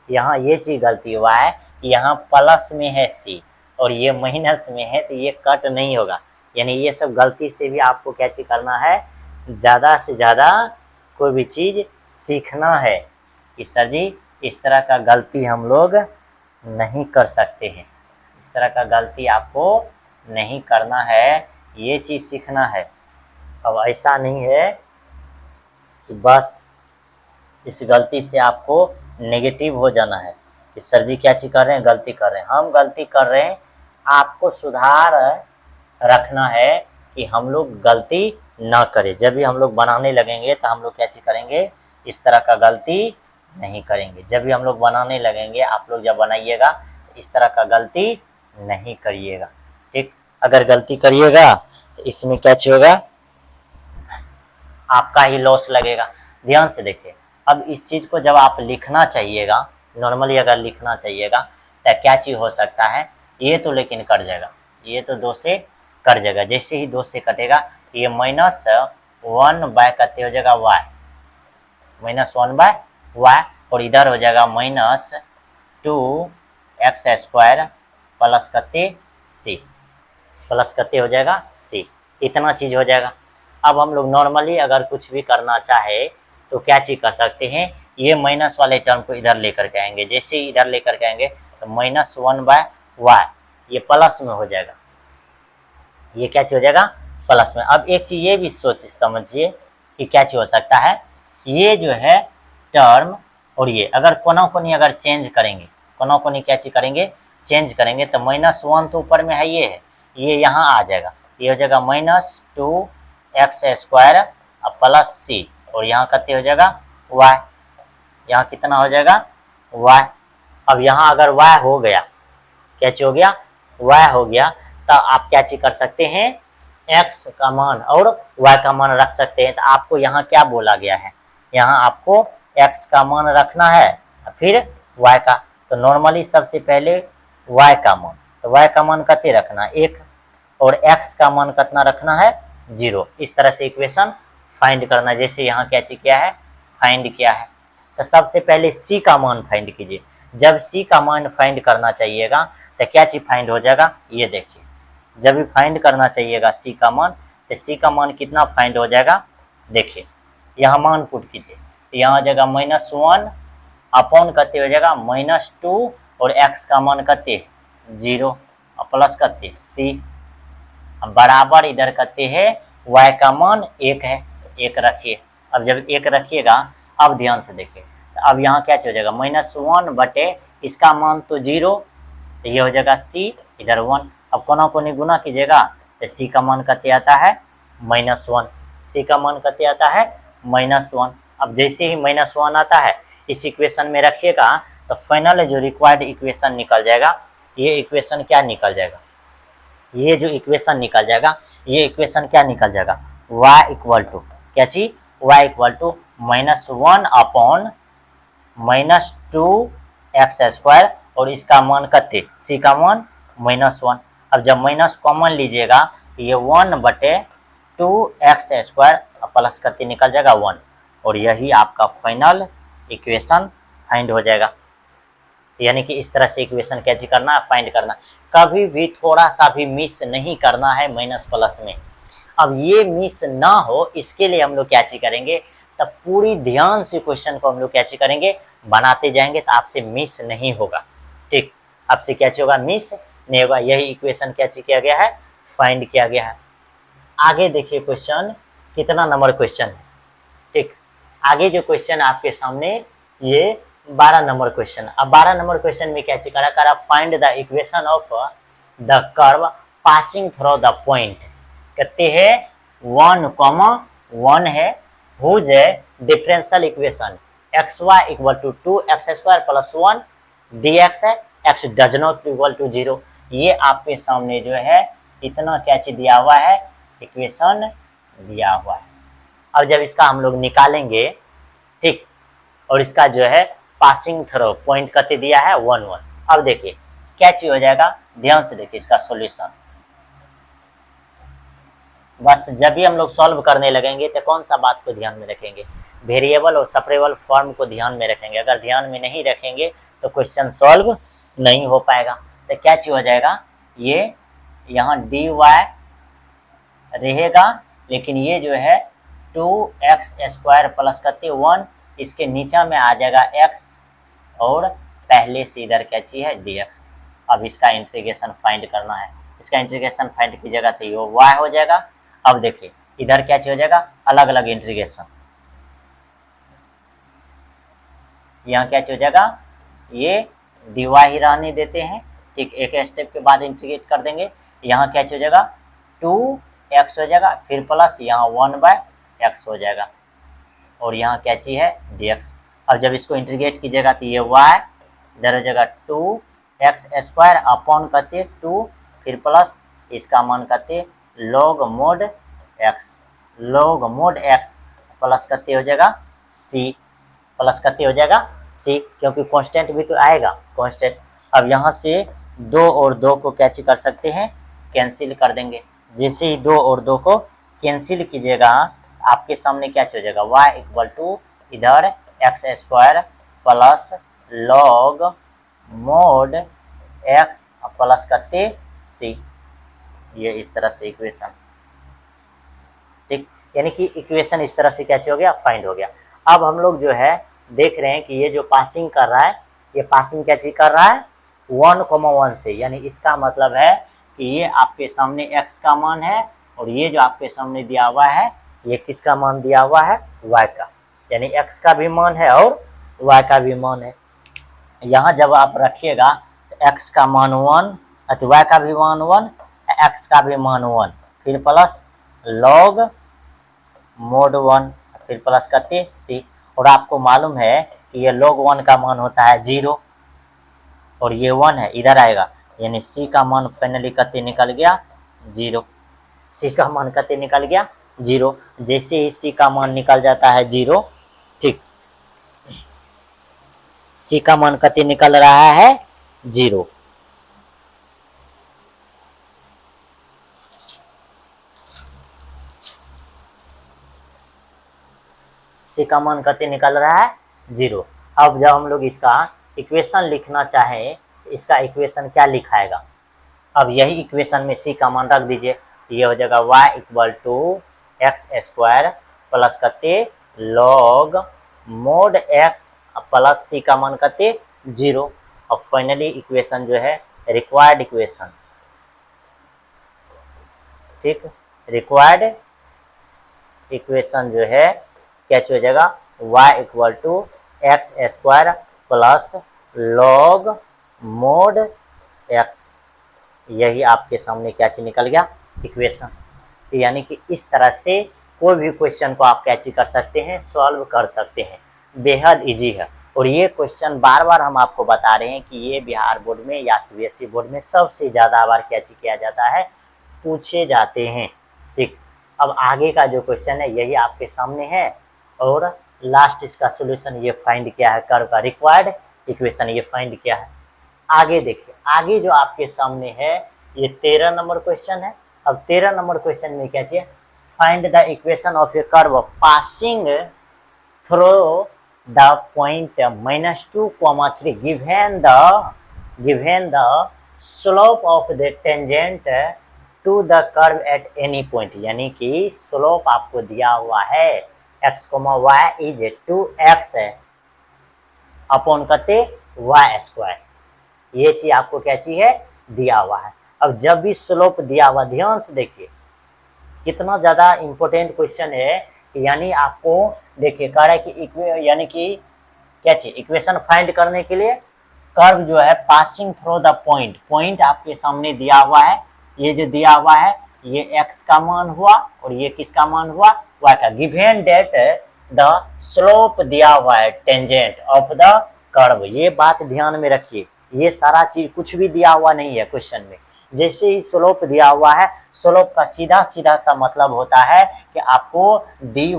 यहाँ ये चीज गलती हुआ है, यहाँ प्लस में है c और ये माइनस में है, तो ये कट नहीं होगा। यानी ये सब गलती से भी आपको क्या चीज करना है, ज़्यादा से ज़्यादा कोई भी चीज सीखना है कि सर जी इस तरह का गलती हम लोग नहीं कर सकते हैं, इस तरह का गलती आपको नहीं करना है, ये चीज़ सीखना है। अब ऐसा नहीं है कि बस इस गलती से आपको नेगेटिव हो जाना है कि सर जी क्या चीज कर रहे हैं, गलती कर रहे हैं, हम गलती कर रहे हैं, आपको सुधार रखना है कि हम लोग गलती ना करें। जब भी हम लोग बनाने लगेंगे तो हम लोग क्या चीज करेंगे, इस तरह का गलती नहीं करेंगे। जब भी हम लोग बनाने लगेंगे, आप लोग जब बनाइएगा इस तरह का गलती नहीं करिएगा। ठीक, अगर गलती करिएगा तो इसमें क्या चीज होगा, आपका ही लॉस लगेगा। ध्यान से देखिए, अब इस चीज़ को जब आप लिखना चाहिएगा, नॉर्मली अगर लिखना चाहिएगा तो क्या चीज़ हो सकता है, ये तो लेकिन कट जाएगा, ये तो 2 से कट जाएगा। जैसे ही 2 से कटेगा ये -1 कते हो जाएगा y, -1/y, और इधर हो जाएगा -2x² प्लस कते c, प्लस कते हो जाएगा c, इतना चीज़ हो जाएगा। अब हम लोग नॉर्मली अगर कुछ भी करना चाहे तो क्या चीज़ कर सकते हैं, ये माइनस वाले टर्म को इधर लेकर के आएंगे। जैसे ही इधर लेकर के आएंगे तो -1/y ये प्लस में हो जाएगा, ये क्या चीज़ हो जाएगा, प्लस में। अब एक चीज़ ये भी सोच समझिए कि क्या चीज़ हो सकता है, ये जो है टर्म और ये अगर कोना कोनी अगर चेंज करेंगे, कोना कोनी क्या चीज़ करेंगे, चेंज करेंगे, तो -1 तो ऊपर में है, ये यहाँ आ जाएगा, ये हो जाएगा -2x² प्लस c, और यहाँ कितने हो जाएगा y, यहाँ कितना हो जाएगा y। अब यहाँ अगर y हो गया, क्या चीज हो गया, y हो गया, तो आप क्या चीज कर सकते हैं, x का मान और y का मान रख सकते हैं। तो आपको यहाँ क्या बोला गया है, यहाँ आपको x का मान रखना है फिर y का। तो नॉर्मली सबसे पहले y का मान, तो y का मान कितने रखना है 1, और x का मान कितना रखना है 0। इस तरह से इक्वेशन फाइंड करना। जैसे यहाँ क्या चीज किया है, फाइंड किया है, तो सबसे पहले c का मान फाइंड कीजिए। जब c का मान फाइंड करना चाहिएगा तो क्या चीज फाइंड हो जाएगा, ये देखिए, जब भी फाइंड करना चाहिएगा c का मान, तो c का मान कितना फाइंड हो जाएगा, देखिए यहाँ मान पुट कीजिए, यहाँ हो जाएगा -1 अपॉन कते हो जाएगा -2, और x का मान कते 0 प्लस कते c, बराबर इधर कते है y का मान 1 है, 1 रखिए। अब जब 1 रखिएगा, अब ध्यान से देखिए, तो अब यहाँ क्या हो जाएगा -1 बटे इसका मान तो 0, तो ये हो जाएगा c, इधर 1। अब कोना कोनी गुना कीजिएगा तो c का मान कते आता है -1, c का मान कते आता है -1। अब जैसे ही -1 आता है इस इक्वेशन में रखिएगा, तो फाइनल जो रिक्वायर्ड इक्वेशन निकल जाएगा, ये इक्वेशन क्या निकल जाएगा, ये जो इक्वेशन निकल जाएगा, ये इक्वेशन क्या निकल जाएगा, y इक्वल टू क्या चीज, y equal to -1 upon -2x², और इसका मान कते, c का मान -1। अब जब माइनस कॉमन लीजिएगा तो ये 1 बटे 2x² प्लस कते निकल जाएगा 1, और यही आपका फाइनल इक्वेशन फाइंड हो जाएगा। यानी कि इस तरह से इक्वेशन कैसे करना है, फाइंड करना। कभी भी थोड़ा सा भी मिस नहीं करना है माइनस प्लस में। अब ये मिस ना हो इसके लिए हम लोग क्या चीज करेंगे, तब पूरी ध्यान से क्वेश्चन को हम लोग क्या चीज करेंगे, बनाते जाएंगे, तो आपसे मिस नहीं होगा। ठीक, आपसे क्या चीज होगा, मिस नहीं होगा। यही इक्वेशन क्या चीज किया गया है, फाइंड किया गया है। आगे देखिए क्वेश्चन कितना नंबर क्वेश्चन है। ठीक, आगे जो क्वेश्चन आपके सामने ये 12 नंबर क्वेश्चन। अब 12 नंबर क्वेश्चन में क्या चीज करा, find the equation of the curve passing through the point. कहते हैं 1, है, whose differential equation xy equal to 2x² plus 1 dx है, x does not equal to 0। ये आपके सामने जो है इतना क्या चीज दिया हुआ है, इक्वेशन दिया हुआ है। अब जब इसका हम लोग निकालेंगे, ठीक, और इसका जो है पासिंग थ्रू पॉइंट कते दिया है 1, 1। अब देखिए क्या चीज हो जाएगा, ध्यान से देखिए इसका सॉल्यूशन। बस जब भी हम लोग सॉल्व करने लगेंगे तो कौन सा बात को ध्यान में रखेंगे, वेरिएबल और सेपरेबल फॉर्म को ध्यान में रखेंगे। अगर ध्यान में नहीं रखेंगे तो क्वेश्चन सॉल्व नहीं हो पाएगा। तो क्या चीज हो जाएगा, ये यहाँ dy रहेगा, लेकिन ये जो है 2x² प्लस कते 1, इसके नीचे में आ जाएगा x, और पहले से इधर क्या चीज है dx। अब इसका इंटीग्रेशन फाइंड करना है, इसका इंटीग्रेशन फाइंड कीजिएगा तो ये y हो जाएगा। अब देखिए इधर क्या चीज हो जाएगा, अलग अलग इंटीग्रेशन, यहाँ क्या चीज हो जाएगा, ये dy ही रहने देते हैं। ठीक, एक स्टेप के बाद इंटीग्रेट कर देंगे। यहाँ क्या चीज हो जाएगा 2x हो जाएगा, फिर प्लस यहाँ 1/x हो जाएगा, और यहाँ क्या चीज है dx। अब जब इसको इंटीग्रेट कीजिएगा तो ये y इधर हो जाएगा 2x² अपॉन कते 2, फिर प्लस इसका मान कते log mod x, log mod x, plus कितने हो जाएगा सी, प्लस कितने हो जाएगा सी, क्योंकि कांस्टेंट भी तो आएगा कांस्टेंट। अब यहाँ से 2 और 2 को क्या कर सकते हैं, कैंसिल कर देंगे। जैसे ही 2 और 2 को कैंसिल कीजिएगा आपके सामने क्या हो जाएगा, y इक्वल टू इधर x square plus log mod X plus कितने सी, ये इस तरह से इक्वेशन, ठीक। यानी कि इक्वेशन इस तरह से क्या हो गया, फाइंड हो गया। अब हम लोग जो है देख रहे हैं कि ये जो पासिंग कर रहा है, ये पासिंग क्या चीज कर रहा है 1,1 से, यानी इसका मतलब है कि ये आपके सामने x का मान है और ये जो आपके सामने दिया हुआ है ये किसका मान दिया हुआ है, y का, यानी x का भी मान है और y का भी मान है। यहाँ जब आप रखिएगा तो x का मान 1 अथवा y का भी मान 1, x का भी मान 1, फिर प्लस लॉग मोड 1, फिर प्लस करते सी। और आपको मालूम है कि ये log 1 का मान होता है 0 और ये 1 है इधर आएगा, यानी सी का मान फाइनली कते निकल गया 0, सी का मान कते निकल गया 0। जैसे ही सी का मान निकल जाता है 0, ठीक, सी का मान कते निकल रहा है 0। सी का मान कते निकल रहा है 0। अब जब हम लोग इसका इक्वेशन लिखना चाहें, इसका इक्वेशन क्या लिखाएगा, अब यही इक्वेशन में सी का मान रख दीजिए, ये हो जाएगा y equal to X square plus कते log mod X plus C का मान कते 0। अब फाइनली इक्वेशन जो है रिक्वायर्ड इक्वेशन, ठीक, रिक्वायर्ड इक्वेशन जो है क्या हो जाएगा y equal to X square plus log mod X, यही आपके सामने क्या चीज निकल गया इक्वेशन। तो यानी कि इस तरह से कोई भी क्वेश्चन को आप क्या चीज कर सकते हैं, सॉल्व कर सकते हैं, बेहद इजी है। और ये क्वेश्चन बार बार हम आपको बता रहे हैं कि ये बिहार बोर्ड में या सीबीएसई बोर्ड में सबसे ज़्यादा बार क्या चीज किया जाता है, पूछे जाते हैं, ठीक। अब आगे का जो क्वेश्चन है यही आपके सामने है और लास्ट इसका सोल्यूशन ये फाइंड किया है, कर्व का रिक्वायर्ड इक्वेशन ये फाइंड किया है। आगे देखिए, आगे जो आपके सामने है ये 13 नंबर क्वेश्चन है। अब 13 नंबर क्वेश्चन में क्या चाहिए, find the equation of A curve passing through the point -2, 3 given the slope of the tangent to the curve at any point, यानी कि स्लोप आपको दिया हुआ है x, y is 2x upon कते y स्क्वायर, ये चीज आपको क्या चाहिए दिया हुआ है। अब जब भी स्लोप दिया हुआ, ध्यान से देखिए कितना ज्यादा इंपॉर्टेंट क्वेश्चन है, यानी आपको देखिए कह रहा है कि यानी कि क्या चाहिए इक्वेशन फाइंड करने के लिए कर्व जो है passing through the point, point आपके सामने दिया हुआ है, ये जो दिया हुआ है ये x का मान हुआ और ये किसका मान हुआ y का, गिवन डेट द स्लोप दिया हुआ है टेंजेंट ऑफ द कर्व, ये बात ध्यान में रखिए, ये सारा चीज कुछ भी दिया हुआ नहीं है क्वेश्चन में। जैसे ही स्लोप दिया हुआ है, स्लोप का सीधा सीधा सा मतलब होता है कि आपको dy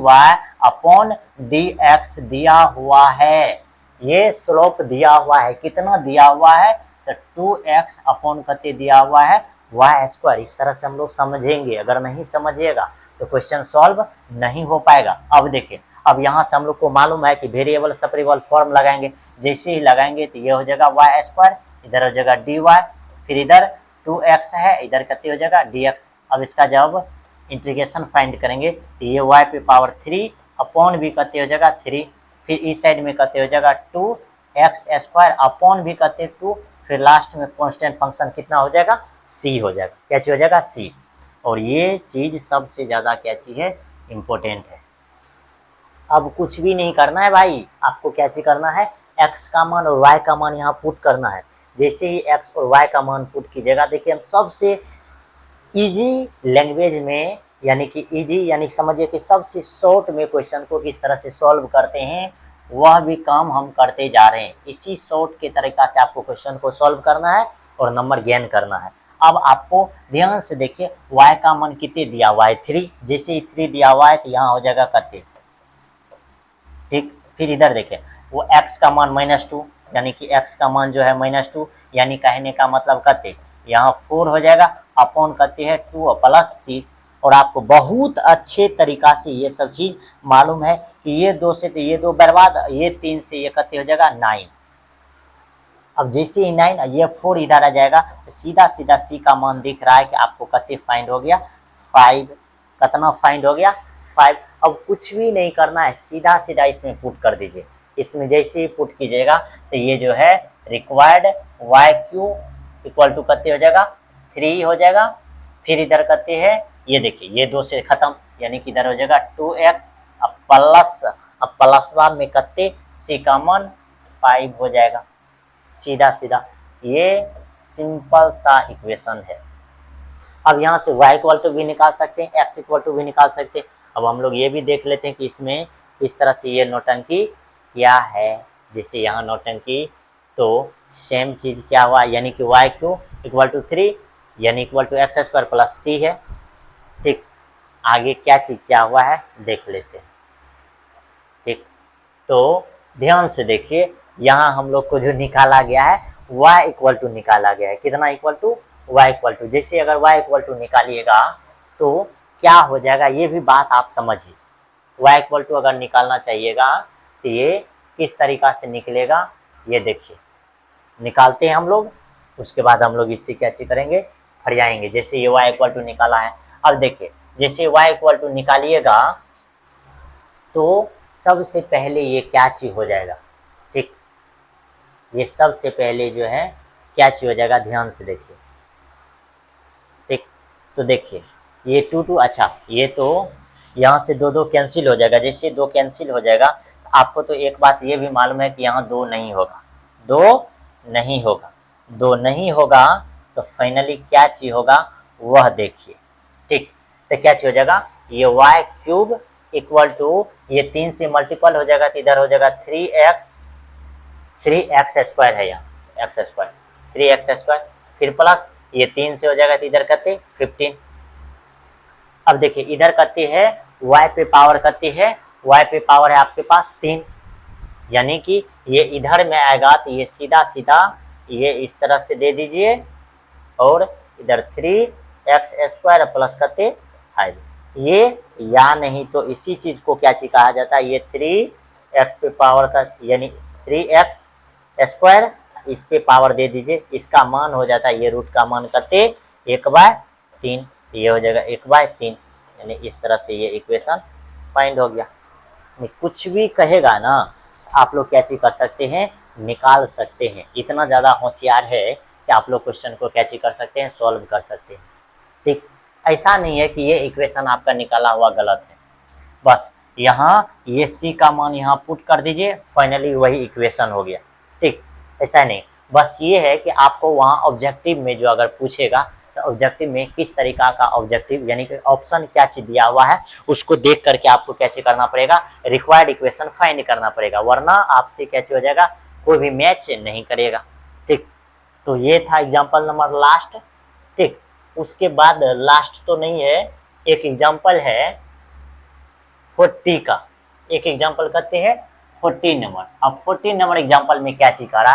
अपॉन dx दिया हुआ है, ये स्लोप दिया हुआ है, कितना दिया हुआ है तो 2x अपॉन कते दिया हुआ है y स्क्वायर। इस तरह से हम लोग समझेंगे, अगर नहीं समझिएगा तो क्वेश्चन सॉल्व नहीं हो पाएगा। अब देखिए, अब यहाँ से हम लोग को मालूम है कि वेरिएबल सेपरेबल फॉर्म लगाएंगे, जैसे ही लगाएंगे तो ये हो जाएगा y स्क्वायर, इधर हो जाएगा dy, फिर इधर 2x है, इधर कितने हो जाएगा dx। अब इसका जब इंटीग्रेशन फाइंड करेंगे तो ये y पे पावर 3 अपॉन भी कितने हो जाएगा 3, फिर इस साइड में कितने हो जाएगा 2x स्क्वायर अपॉन भी कितने 2, फिर लास्ट में कांस्टेंट फंक्शन कितना हो जाएगा c हो जाएगा, क्या चीज हो जाएगा c। और ये चीज सबसे ज्यादा क्या चीज है इम्पोर्टेंट है। अब कुछ भी नहीं करना है भाई, आपको क्या चीज करना है x का मान और y का मान यहाँ पुट करना है। जैसे ही x और y का मान पुट कीजिएगा, देखिए हम सबसे इजी लैंग्वेज में, यानी कि इजी यानी समझिए कि सबसे शॉर्ट में क्वेश्चन को किस तरह से सॉल्व करते हैं वह भी काम हम करते जा रहे हैं। इसी शॉर्ट के तरीका से आपको क्वेश्चन को सॉल्व करना है और नंबर गेन करना है। अब आपको ध्यान से देखिए y का मान कितने दिया हुआ है 3, जैसे ही 3 दिया हुआ है तो यहाँ हो जाएगा कितने ठीक। फिर इधर देखें, वो x का मान -2, यानी कि x का मान जो है -2, यानी कहने का मतलब कहते यहाँ 4 हो जाएगा अपॉन कहते हैं 2 प्लस c। और आपको बहुत अच्छे तरीका से ये सब चीज मालूम है कि ये 2 से तो ये 2 बर्बाद, ये 3 से ये कहते हो जाएगा 9। अब जैसे ही 9 ये 4 इधर आ जाएगा तो सीधा सीधा c का मान दिख रहा है कि आपको कहते फाइंड हो गया 5। कितना फाइंड हो गया 5। अब कुछ भी नहीं करना है, सीधा सीधा इसमें पुट कर दीजिए। इसमें जैसे ही पुट कीजिएगा तो ये जो है required Y Q equal to कहते हो जाएगा 3 हो जाएगा। फिर इधर कहते हैं ये देखिए ये 2 से खत्म, यानी कि इधर हो जाएगा 2x। अब प्लस बाद में कहते c का मान 5 हो जाएगा। सीधा सीधा ये सिंपल सा इक्वेशन है। अब यहाँ से y इक्वल टू भी निकाल सकते हैं, x इक्वल टू भी निकाल सकते हैं। अब हम लोग ये भी देख लेते हैं कि इसमें किस तरह से ये नौटंकी क्या है। जैसे यहाँ नौटंकी तो सेम चीज क्या हुआ, यानी कि वाई क्यू इक्वल टू 3 यानी equal to X square plus C है। ठीक, आगे क्या चीज क्या हुआ है देख लेते हैं। ठीक, तो ध्यान से देखिए यहाँ हम लोग को जो निकाला गया है y इक्वल टू निकाला गया है। कितना equal to y equal to, जैसे अगर y इक्वल टू निकालिएगा तो क्या हो जाएगा ये भी बात आप समझिए। y इक्वल टू अगर निकालना चाहिएगा तो ये किस तरीका से निकलेगा ये देखिए। निकालते हैं हम लोग, उसके बाद हम लोग इससे क्या चीज करेंगे फरियाएंगे। जैसे ये y इक्वल टू निकाला है, अब देखिए जैसे y इक्वल टू निकालिएगा तो सबसे पहले ये क्या चीज हो जाएगा। ठीक, ये सबसे पहले जो है क्या चीज हो जाएगा, ध्यान से देखिए। ठीक, तो देखिए ये 2 अच्छा ये तो यहाँ से 2 कैंसिल हो जाएगा। जैसे 2 कैंसिल हो जाएगा तो आपको तो एक बात ये भी मालूम है कि यहाँ 2 नहीं होगा, 2 नहीं होगा, 2 नहीं होगा तो फाइनली क्या चीज होगा वह देखिए। ठीक, तो क्या चीज हो जाएगा ये वाई क्यूब इक्वल टू ये 3 से मल्टीपल हो जाएगा तो इधर हो जाएगा 3x स्क्वायर है यहाँ x स्क्वायर 3x स्क्वायर, फिर प्लस ये 3 से हो जाएगा तो इधर करते 15। अब देखिए इधर करते है y पे पावर करते है, y पे पावर है आपके पास 3, यानी कि ये इधर में आएगा तो ये सीधा सीधा ये इस तरह से दे दीजिए और इधर 3x स्क्वायर प्लस करते 5। ये या नहीं तो इसी चीज को क्या चीज कहा जाता है, ये 3x पे पावर का यानी 3x स्क्वायर इस पे पावर दे दीजिए, इसका मान हो जाता है ये रूट का मान करते 1/3, ये हो जाएगा 1/3। यानी इस तरह से ये इक्वेशन फाइंड हो गया। कुछ भी कहेगा ना आप लोग क्या चीज कर सकते हैं निकाल सकते हैं। इतना ज़्यादा होशियार है कि आप लोग क्वेश्चन को क्या चीज कर सकते हैं सॉल्व कर सकते हैं। ठीक, ऐसा नहीं है कि ये इक्वेशन आपका निकाला हुआ गलत है, बस यहाँ ये सी का मान यहाँ पुट कर दीजिए, फाइनली वही इक्वेशन हो गया। ठीक, ऐसा नहीं, बस ये है कि आपको वहाँ ऑब्जेक्टिव में जो अगर पूछेगा तो ऑब्जेक्टिव में किस तरीका का ऑब्जेक्टिव यानी कि ऑप्शन क्या चीज दिया हुआ है उसको देख करके आपको क्या चीज करना पड़ेगा रिक्वायर्ड इक्वेशन फाइंड करना पड़ेगा, वरना आपसे क्या चीज हो जाएगा कोई भी मैच नहीं करेगा। ठीक, तो ये था एग्जाम्पल नंबर लास्ट। ठीक, उसके बाद लास्ट तो नहीं है, एक एग्जाम्पल है 40 का, एक एग्जाम्पल करते हैं 14 नंबर। अब 14 नंबर एग्जाम्पल में क्या चीज करा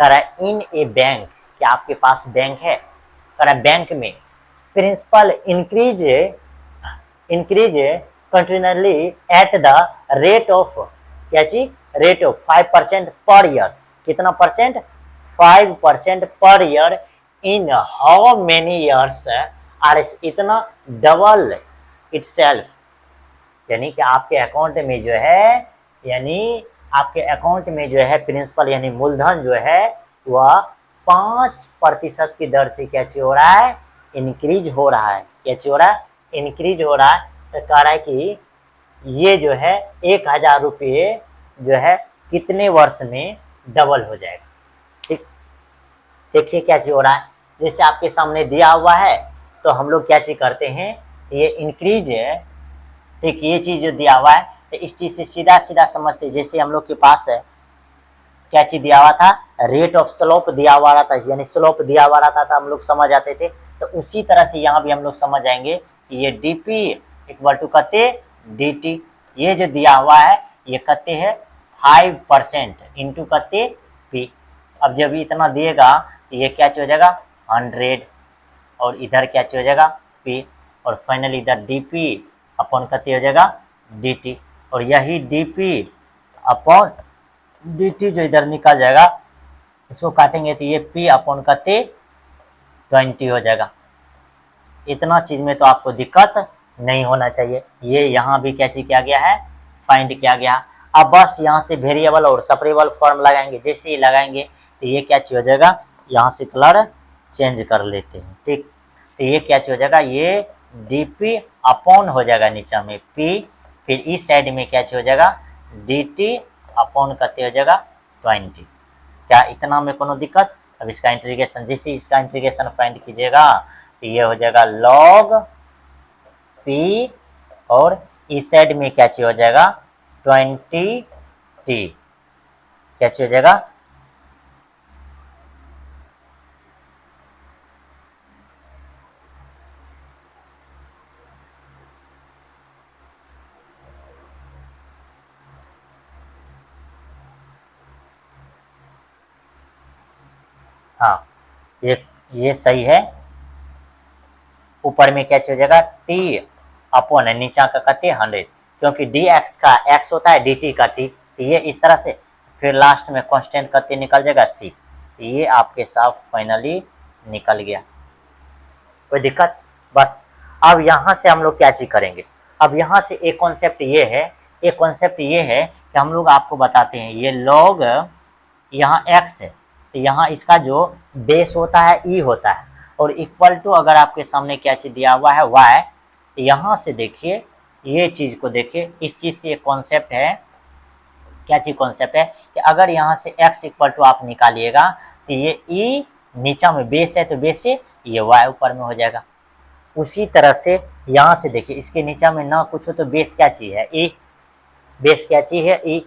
है इन ए बैंक, क्या आपके पास बैंक है, करा बैंक में principal increase continuously at the rate of क्या चीज रेट ऑफ 5% पर ईयर। कितना percent 5% per year in how many years are इतना डबल इटसेल्फ, यानी कि आपके अकाउंट में जो है यानी आपके अकाउंट में जो है प्रिंसिपल यानी मूलधन जो है वह 5% की दर से क्या चीज हो रहा है इंक्रीज हो रहा है। क्या चीज हो रहा है इंक्रीज हो रहा है। तो कह रहा है कि ये जो है 1000 रुपये जो है कितने वर्ष में डबल हो जाएगा। ठीक, देखिए क्या चीज हो रहा है, जैसे आपके सामने दिया हुआ है तो हम लोग क्या चीज करते हैं ये इंक्रीज है। ठीक, ये चीज जो दिया हुआ है तो इस चीज से सीधा सीधा समझते, जैसे हम लोग के पास है क्या चीज दिया हुआ था रेट ऑफ स्लोप दिया हुआ रहता है, यानी स्लोप दिया हुआ रहता था, हम लोग समझ आते थे। तो उसी तरह से यहाँ भी हम लोग समझ आएंगे कि ये dp इक्वल टू कहते dt, ये जो दिया हुआ है ये कते है 5% इंटू कते पी। अब जब इतना दिएगा तो ये क्या हो जाएगा 100 और इधर क्या हो जाएगा पी और फाइनली इधर डी पी अपॉन कते हो जाएगा डी टी और यही D P upon D T जो इधर निकल जाएगा इसको काटेंगे तो ये पी अपॉन कते 20 हो जाएगा। इतना चीज में तो आपको दिक्कत नहीं होना चाहिए। ये यहाँ भी क्या चीज किया गया है फाइंड किया गया। अब बस यहाँ से वेरिएबल और सेपरेबल फॉर्म लगाएंगे। जैसे ही लगाएंगे तो ये क्या चीज हो जाएगा यहाँ से कलर चेंज कर लेते हैं। ठीक, तो ये क्या चीज हो जाएगा ये डी पी अपॉन हो जाएगा नीचे में पी, फिर इस साइड में क्या चीज हो जाएगा डी टी अपॉन करते हो जाएगा 20। क्या इतना में कोनो दिक्कत? अब इसका इंटीग्रेशन जैसे इसका इंटीग्रेशन फाइंड कीजिएगा तो ये हो जाएगा लॉग पी और इस साइड में क्या चीज हो जाएगा 20 टी। क्या चीज हो जाएगा हाँ ये सही है। ऊपर में क्या चीज हो जाएगा टी अपॉन नीचा का कते 100 क्योंकि डी एक्स का एक्स होता है डी टी का टी, तो ये इस तरह से फिर लास्ट में कांस्टेंट कते निकल जाएगा सी। ये आपके साफ फाइनली निकल गया। कोई दिक्कत? बस अब यहाँ से हम लोग क्या चीज करेंगे। अब यहाँ से एक कॉन्सेप्ट ये है, एक कॉन्सेप्ट ये है कि हम लोग आपको बताते हैं ये लॉग यहाँ एक्स है तो यहाँ इसका जो बेस होता है ई होता है और इक्वल टू अगर आपके सामने क्या चीज दिया हुआ है वाई। यहाँ से देखिए ये चीज को देखिए, इस चीज से एक कॉन्सेप्ट है। क्या चीज कॉन्सेप्ट है कि अगर यहाँ से x इक्वल टू आप निकालिएगा तो ये ई नीचा में बेस है तो बेस से ये y ऊपर में हो जाएगा। उसी तरह से यहाँ से देखिए इसके नीचा में ना कुछ हो तो बेस क्या चीज है ई, बेस क्या चीज है ई।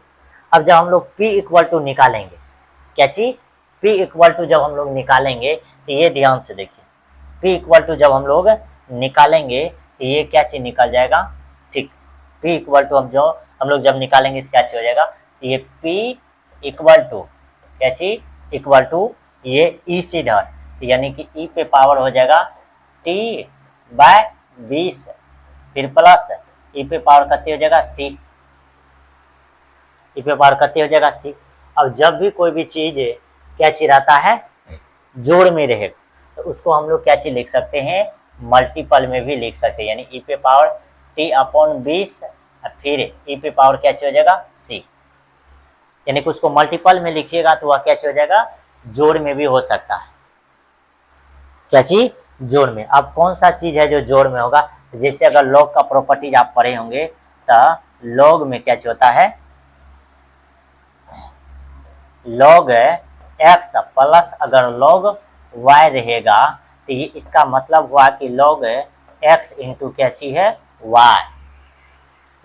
अब जब हम लोग p इक्वल टू निकालेंगे क्या चीज p इक्वल टू जब हम लोग निकालेंगे तो ये ध्यान से देखिए p इक्वल टू जब हम लोग निकालेंगे तो ये क्या चीज निकल जाएगा। ठीक, p इक्वल टू हम लोग जब निकालेंगे तो क्या चीज हो जाएगा ये p इक्वल टू क्या चीज इक्वल टू ये ई से इधर यानी कि ई पे पावर हो जाएगा t बाय 20 फिर प्लस ई पे पावर कितने हो जाएगा c, ई पे पावर कितने हो जाएगा c। अब जब भी कोई भी चीज क्या चीज रहता है जोड़ में रहेगा तो उसको हम लोग क्या चीज लिख सकते हैं मल्टीपल में भी लिख सकते हैं यानी ई पे पावर t अपॉन 20 फिर ई पे पावर क्या चीज हो जाएगा c, यानी कि उसको मल्टीपल में लिखिएगा तो वह क्या चीज हो जाएगा जोड़ में भी हो सकता है। क्या चीज जोड़ में। अब कौन सा चीज है जो जोड़ में होगा, जैसे अगर लॉग का प्रॉपर्टीज आप पढ़े होंगे तो लॉग में क्या चीज होता है लॉग एक्स प्लस अगर लॉग वाई रहेगा तो ये इसका मतलब हुआ कि लॉग एक्स इंटू क्या चीज है वाई।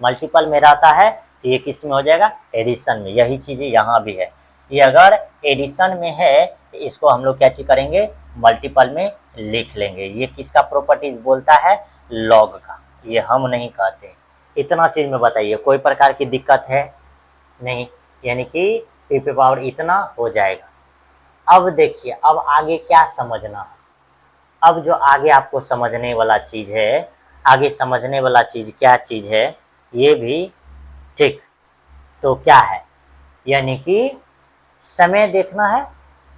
मल्टीपल में रहता है तो ये किस में हो जाएगा एडिशन में। यही चीज यहाँ भी है, ये अगर एडिशन में है तो इसको हम लोग क्या चीज करेंगे मल्टीपल में लिख लेंगे। ये किसका प्रॉपर्टीज बोलता है लॉग का, ये हम नहीं कहते। इतना चीज में बताइए कोई प्रकार की दिक्कत है नहीं, यानी कि पी पे पावर इतना हो जाएगा। अब देखिए अब आगे क्या समझना है। अब जो आगे आपको समझने वाला चीज है, आगे समझने वाला चीज क्या चीज है ये भी ठीक तो क्या है, यानी कि समय देखना है।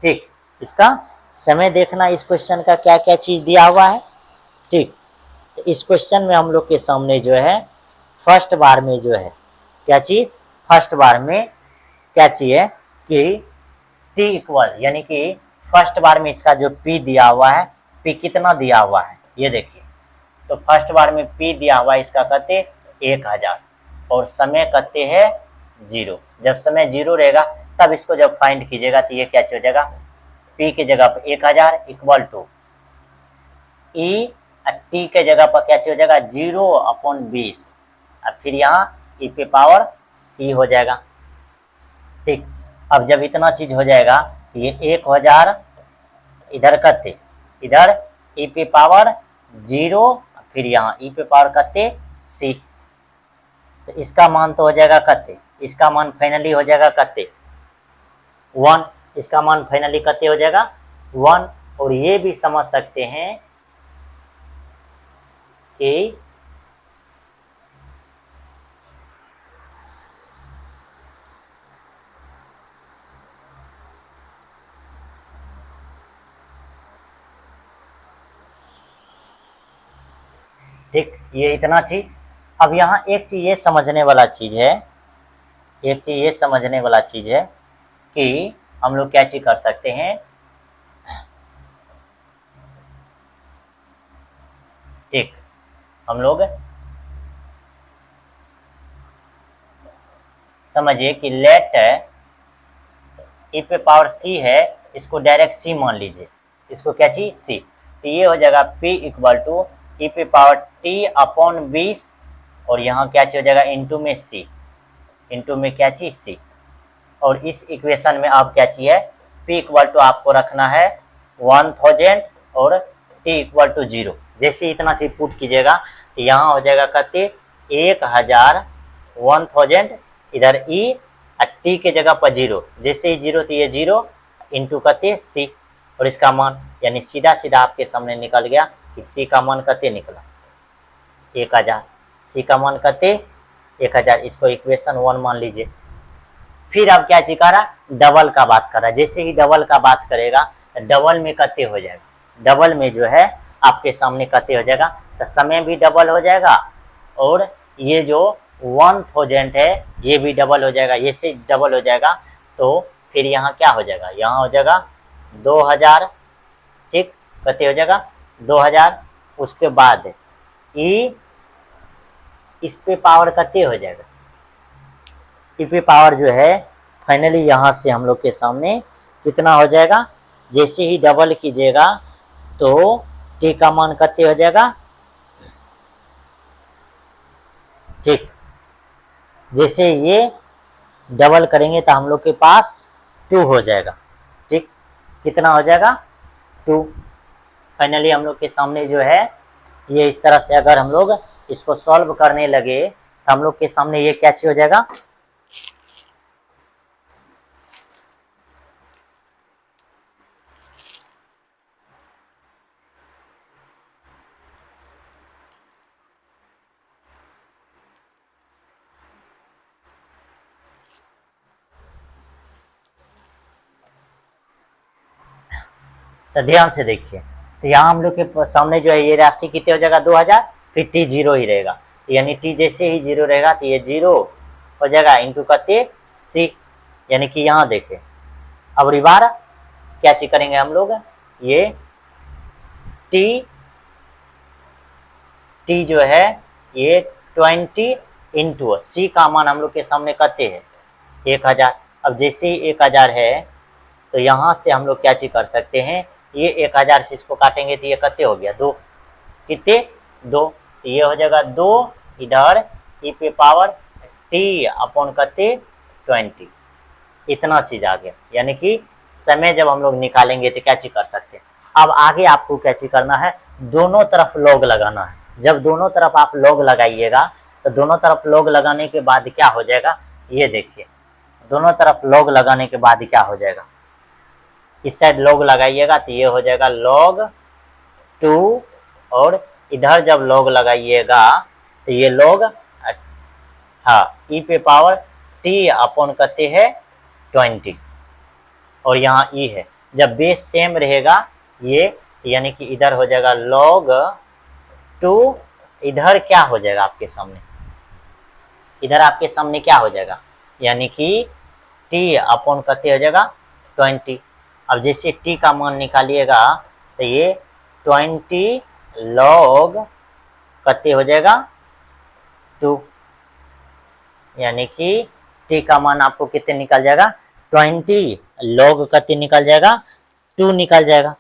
ठीक, इसका समय देखना, इस क्वेश्चन का क्या क्या चीज दिया हुआ है। ठीक, तो इस क्वेश्चन में हम लोग के सामने जो है फर्स्ट बार में जो है क्या चीज फर्स्ट बार में क्या चीज है कि t इक्वल यानी कि फर्स्ट बार में इसका जो p दिया हुआ है p कितना दिया हुआ है ये देखिए। तो फर्स्ट बार में p दिया हुआ है इसका कहते 1000 और समय कहते हैं 0। जब समय 0 रहेगा तब इसको जब फाइंड कीजिएगा तो ये क्या हो जाएगा p के जगह पर 1000 इक्वल टू ई t के जगह पर क्या हो जाएगा 0/20 और फिर यहाँ e पे पावर c हो जाएगा। ठीक, अब जब इतना चीज हो जाएगा तो ये 1000 इधर कते इधर ई पे पावर 0 फिर यहाँ ई पे पावर कते c, तो इसका मान तो हो जाएगा कते इसका मान फाइनली हो जाएगा कते 1, इसका मान फाइनली कते हो जाएगा 1। और ये भी समझ सकते हैं कि ठीक, ये इतना चीज। अब यहाँ एक चीज ये समझने वाला चीज है, एक चीज ये समझने वाला चीज है कि हम लोग क्या चीज कर सकते हैं, ठीक, हम लोग समझिए कि लेट ई पे पावर सी है, इसको डायरेक्ट सी मान लीजिए, इसको क्या चीज सी। तो ये हो जाएगा p इक्वल टू ई पे पावर टी अपॉन 20, और यहाँ क्या चीज हो जाएगा इंटू में सी, इंटू में क्या चीज सी। और इस इक्वेशन में आप क्या चाहिए, p इक्वल टू आपको रखना है 1000 और t इक्वल टू 0। जैसे इतना चीज पुट कीजिएगा तो यहाँ हो जाएगा कहते 1000 1000, इधर e और t के जगह पर 0, जैसे ही 0 तो ये 0 इंटू कहते c, और इसका मान यानी सीधा सीधा आपके सामने निकल गया कि c का मान कहते निकला 1000, c का मान कहते 1000, इसको इक्वेशन 1 मान लीजिए। फिर अब क्या चीज कर रहा, डबल का बात कर रहा है। जैसे ही डबल का बात करेगा डबल में कते हो जाएगा, डबल में जो है आपके सामने कते हो जाएगा, तो समय भी डबल हो जाएगा, और ये जो 1000 है ये भी डबल हो जाएगा, ये से डबल हो जाएगा। तो फिर यहाँ क्या हो जाएगा, यहाँ हो जाएगा 2000, ठीक, कते हो जाएगा 2000। उसके बाद ई इस पे पावर कते हो जाएगा, ई पे पावर जो है फाइनली यहाँ से हम लोग के सामने कितना हो जाएगा, जैसे ही डबल कीजिएगा तो टी का मान कितने हो जाएगा, ठीक, जैसे ये डबल करेंगे तो हम लोग के पास 2 हो जाएगा, ठीक, कितना हो जाएगा 2। फाइनली हम लोग के सामने जो है ये इस तरह से अगर हम लोग इसको सॉल्व करने लगे तो हम लोग के सामने ये क्या चीज हो जाएगा, तो ध्यान से देखिए। तो यहाँ हम लोग के सामने जो है ये राशि कितने हो जाएगा 2000, फिर टी 0 ही रहेगा, यानी टी जैसे ही 0 रहेगा तो ये 0 हो जाएगा इंटू कते सी, यानी कि यहाँ देखें। अब रिबार क्या चीज करेंगे हम लोग, ये टी टी जो है ये 20 इंटू सी का मान हम लोग के सामने कते है 1000। अब जैसे ही 1000 है तो यहाँ से हम लोग क्या चीज कर सकते हैं, ये 1000 से इसको काटेंगे तो ये कते हो गया 2, कितने 2, तो ये हो जाएगा 2, इधर ई पे पावर टी अपॉन कते 20, इतना चीज आ गया। यानी कि समय जब हम लोग निकालेंगे तो क्या चीज कर सकते हैं। अब आगे आपको क्या चीज करना है, दोनों तरफ लॉग लगाना है। जब दोनों तरफ आप लॉग लगाइएगा तो दोनों तरफ लॉग लगाने के बाद क्या हो जाएगा, ये देखिए, दोनों तरफ लॉग लगाने के बाद क्या हो जाएगा, इस साइड लॉग लगाइएगा तो ये हो जाएगा log 2, और इधर जब लॉग लगाइएगा तो ये log, हाँ, ई पे पावर टी अपॉन कहते हैं 20, और यहाँ ई है। जब बेस सेम रहेगा ये, यानी कि इधर हो जाएगा log 2, इधर क्या हो जाएगा आपके सामने, इधर आपके सामने क्या हो जाएगा, यानी कि टी अपॉन कहते हो जाएगा 20। अब जैसे टी का मान निकालिएगा तो ये 20 log कते हो जाएगा 2, यानी कि टी का मान आपको कितने निकल जाएगा 20 log कते निकल जाएगा 2 निकल जाएगा।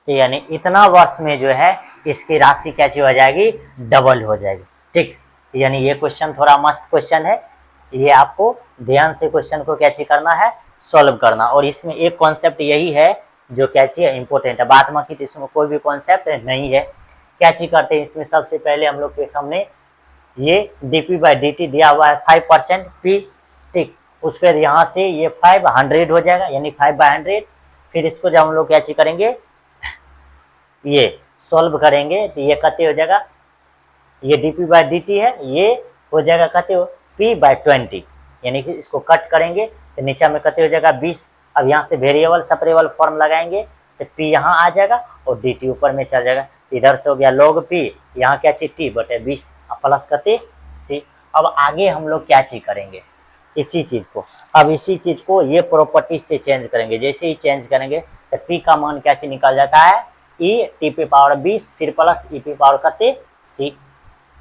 तो यानी इतना वर्ष में जो है इसकी राशि कैसी हो जाएगी, डबल हो जाएगी। ठीक, यानी ये क्वेश्चन थोड़ा मस्त क्वेश्चन है, ये आपको ध्यान से क्वेश्चन को कैची करना है, सॉल्व करना। और इसमें एक कॉन्सेप्ट यही है जो कैची है इंपॉर्टेंट है, बाद बाकी तो इसमें कोई भी कॉन्सेप्ट नहीं है। कैची करते हैं इसमें सबसे पहले हम लोग के सामने ये dp/dt दिया हुआ है 5% p। ठीक, उसके बाद यहाँ से ये 500 हो जाएगा, यानी 5/100। फिर इसको जब हम लोग कैची करेंगे, ये सॉल्व करेंगे तो ये कते हो जाएगा, ये dp/dt है, ये हो जाएगा कते हो p/20, यानी कि इसको कट करेंगे तो नीचे में कते हो जाएगा 20। अब यहाँ से वेरिएबल सेपरेबल फॉर्म लगाएंगे तो p यहाँ आ जाएगा और dt ऊपर में चल जाएगा। इधर से हो गया log p, यहाँ क्या चीज t/20 प्लस कते c। अब आगे हम लोग क्या चीज करेंगे, इसी चीज को, अब इसी चीज को ये प्रॉपर्टीज से चेंज करेंगे। जैसे ही चेंज करेंगे तो p का मान क्या चीज निकल जाता है, e t⁻20 फिर प्लस e कते c।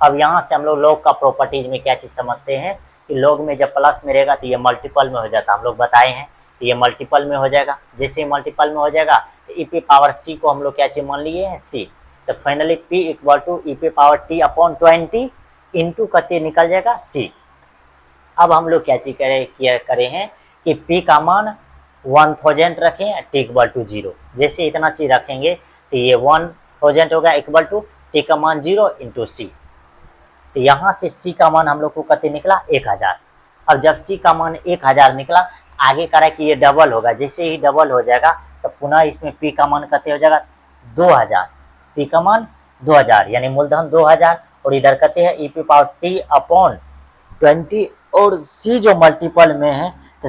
अब यहाँ से हम लोग log का प्रॉपर्टीज में क्या चीज समझते हैं कि log में जब प्लस में रहेगा तो ये मल्टीपल में हो जाता है, हम लोग बताए हैं, ये मल्टीपल में हो जाएगा। जैसे मल्टीपल में हो जाएगा तो e⁻c को हम लोग क्या चीज मान लिए हैं, c। तो फाइनली p = e⁻t/20 इंटू कते निकल जाएगा c। अब हम लोग क्या चीज करे हैं कि p का मान 1000 रखें, t = 0। जैसे इतना चीज रखेंगे तो ये 1000 होगा इक्वल टू t का मान 0 इंटू c। तो यहाँ से c का मान हम लोग को कते निकला, 1000। अब जब c का मान 1000 निकला, आगे करा कि ये डबल होगा। जैसे ही डबल हो जाएगा तो पुनः इसमें p का मान कते हो जाएगा, 2000। p का मान 2000 यानी मूलधन 2000, और इधर कहते हैं e⁻t/20, और c जो मल्टीपल में है तो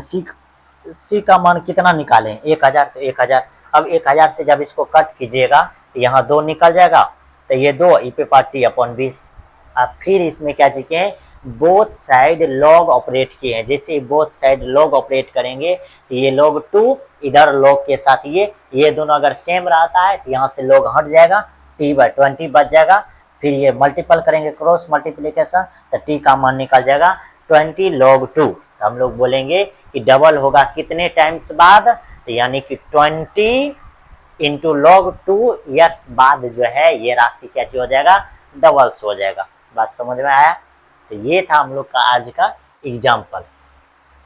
c का मान कितना निकालें, 1000, तो 1000। अब 1000 से जब इसको कट कीजिएगा तो यहाँ 2 निकल जाएगा, तो ये 2 e⁻t/20। अब फिर इसमें क्या चीज़ है, बोथ साइड लॉग ऑपरेट किए हैं। जैसे बोथ साइड लॉग ऑपरेट करेंगे तो ये log 2 इधर log के साथ ये दोनों अगर सेम रहता है तो यहाँ से log हट जाएगा, t/20 बच जाएगा। फिर ये मल्टीपल करेंगे, क्रॉस मल्टीप्लिकेशन, तो t का मान निकल जाएगा 20 log 2। तो हम लोग बोलेंगे कि डबल होगा कितने टाइम्स बाद, तो यानी कि 20 इंटू log 2 ईयर्स बाद जो है ये राशि कैसी हो जाएगा, डबल्स हो जाएगा। बात समझ में आया। तो ये था हम लोग का आज का एग्जाम्पल,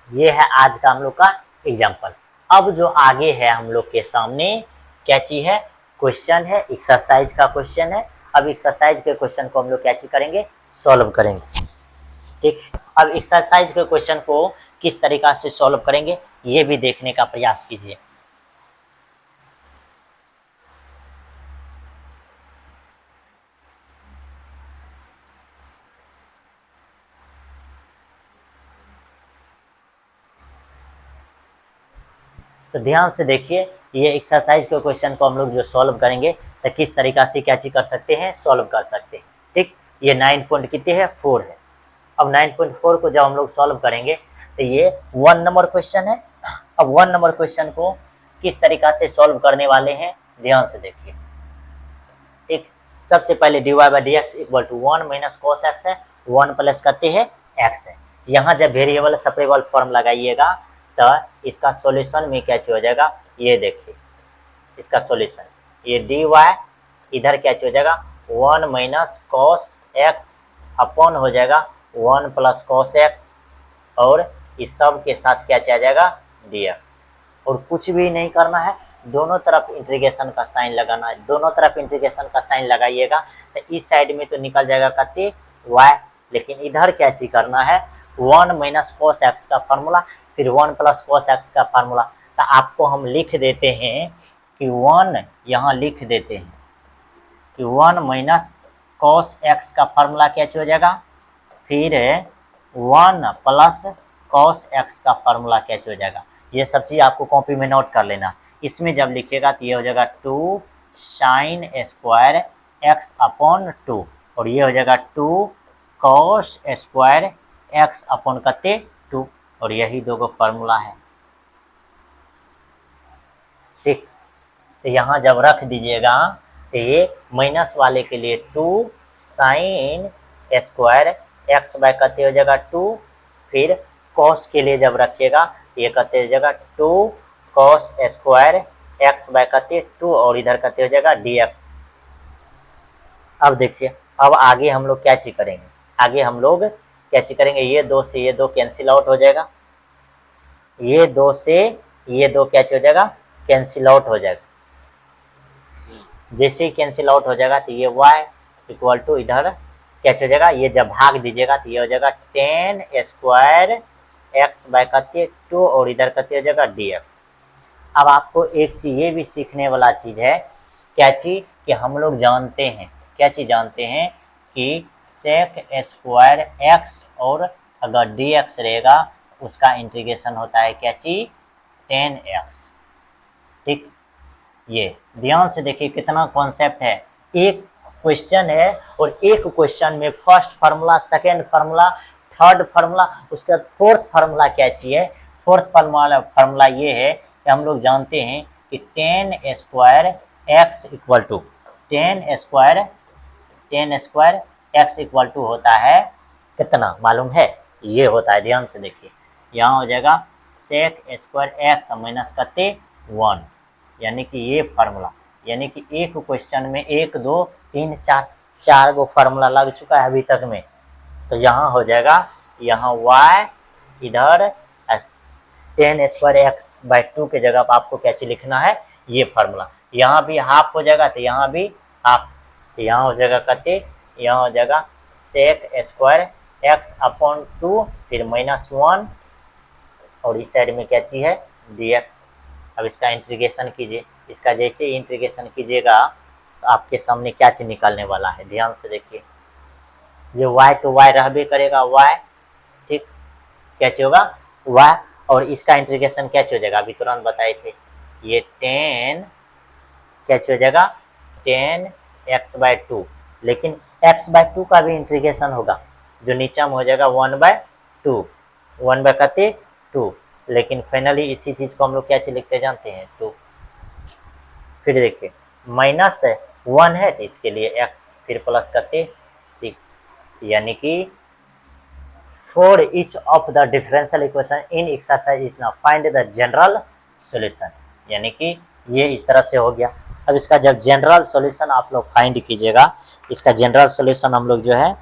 ये है आज का हम लोग का एग्जाम्पल। अब जो आगे है हम लोग के सामने क्या चीज है, क्वेश्चन है, एक्सरसाइज का क्वेश्चन है। अब एक्सरसाइज के क्वेश्चन को हम लोग क्या चीज करेंगे, सॉल्व करेंगे। ठीक, अब एक्सरसाइज के क्वेश्चन को किस तरीका से सॉल्व करेंगे ये भी देखने का प्रयास कीजिए। तो ध्यान से देखिए, ये एक्सरसाइज के क्वेश्चन को हम लोग जो सॉल्व करेंगे तो किस तरीका से क्या चीज कर सकते हैं, सॉल्व कर सकते हैं। ठीक, ये 9 पॉइंट कितने है, 4 है। अब 9.4 को जब हम लोग सॉल्व करेंगे तो ये 1 नंबर क्वेश्चन है। अब 1 नंबर क्वेश्चन को किस तरीका से सॉल्व करने वाले हैं, ध्यान से देखिए। ठीक, सबसे पहले dy/dx = 1 - cos x है, 1 प्लस करते हैं x है। यहाँ जब वेरिएबल सेपरेबल फॉर्म लगाइएगा तो इसका सॉल्यूशन में क्या हो जाएगा, ये देखिए इसका सॉल्यूशन, ये dy इधर क्या हो जाएगा, 1 - cos x अपॉन हो जाएगा 1 + cos x, और इस सब के साथ क्या आ जाएगा, dx। और कुछ भी नहीं करना है, दोनों तरफ इंटीग्रेशन का साइन लगाना है। दोनों तरफ इंटीग्रेशन का साइन लगाइएगा तो इस साइड में तो निकल जाएगा कते y, लेकिन इधर क्या चीज करना है, 1 - cos x का फार्मूला, फिर 1 + cos x का फार्मूला। तो आपको हम लिख देते हैं कि 1 यहाँ लिख देते हैं कि 1 - cos x का फार्मूला क्या हो जाएगा, फिर 1 + cos x का फार्मूला क्या हो जाएगा। ये सब चीज़ आपको कॉपी में नोट कर लेना। इसमें जब लिखिएगा तो ये हो जाएगा 2 sin² x अपॉन 2, और ये हो जाएगा 2 cos² x अपॉन कते 2, और यही दो फार्मूला है। ठीक, तो यहाँ जब रख दीजिएगा तो ये माइनस वाले के लिए 2 sin² x बाय कते हो जाएगा 2, फिर cos के लिए जब रखिएगा ये कते हो जाएगा 2 cos² x बाय कते 2, और इधर कते हो जाएगा dx। अब देखिए, अब आगे हम लोग क्या चीज करेंगे, आगे हम लोग क्या चीज करेंगे, ये दो से ये दो कैंसिल आउट हो जाएगा, ये दो से ये दो क्या चीज हो जाएगा, कैंसिल आउट हो जाएगा। जैसे ही कैंसिल आउट हो जाएगा तो ये y इक्वल टू इधर क्या हो जाएगा, ये जब भाग दीजिएगा तो ये हो जाएगा 10 स्क्वायर एक्स बाय कते 2 और इधर कते हो जाएगा dx। अब आपको एक चीज ये भी सीखने वाला चीज है, क्या चीज कि हम लोग जानते हैं, क्या चीज जानते हैं कि सेक स्क्वायर एक्स और अगर dx रहेगा उसका इंटीग्रेशन होता है क्या चीज 10x। ठीक, ये ध्यान से देखिए कितना कॉन्सेप्ट है, एक क्वेश्चन है और एक क्वेश्चन में first formula, second formula, third formula, उसके बाद फोर्थ फार्मूला क्या चाहिए, फोर्थ फार्मूला ये है कि हम लोग जानते हैं कि 10 square X equal to 10 square X equal to होता है कितना मालूम है, ये होता है, ध्यान से देखिए यहाँ हो जाएगा सेक स्क्वायर एक्स माइनस कते 1, यानी कि ये फार्मूला, यानी कि एक क्वेश्चन में 1 2 3 4 गो फार्मूला लग चुका है अभी तक में। तो यहाँ हो जाएगा, यहाँ y इधर 10 स्क्वायर एक्स बाई 2 के जगह पर आपको क्या चीज लिखना है, ये फार्मूला, यहाँ भी हाफ हो जाएगा तो यहाँ भी हाफ, यहाँ हो जाएगा कते, यहाँ हो जाएगा सेक स्क्वायर एक्स अपॉन 2 फिर -1 और इस साइड में क्या चीज है dx। अब इसका इंटीग्रेशन कीजिए, इसका जैसे ही इंटीग्रेशन कीजिएगा तो आपके सामने क्या चीज निकलने वाला है, ध्यान से देखिए, ये y तो y रहबे करेगा y, ठीक, क्या चीज होगा y, और इसका इंटीग्रेशन क्या चीज हो जाएगा, अभी तुरंत बताए थे, ये 10 क्या चीज हो जाएगा 10x/2, लेकिन x/2 का भी इंटीग्रेशन होगा, जो नीचा में हो जाएगा 1/2, 1/2, लेकिन फाइनली इसी चीज को हम लोग क्या चीज लिखते जानते हैं 2। फिर देखिए -1 है तो इसके लिए x, फिर प्लस करते c, यानी कि for each of the differential equation in exercise is now find the general solution, यानी कि ये इस तरह से हो गया। अब इसका जब जनरल सॉल्यूशन आप लोग फाइंड कीजिएगा, इसका जनरल सॉल्यूशन हम लोग जो है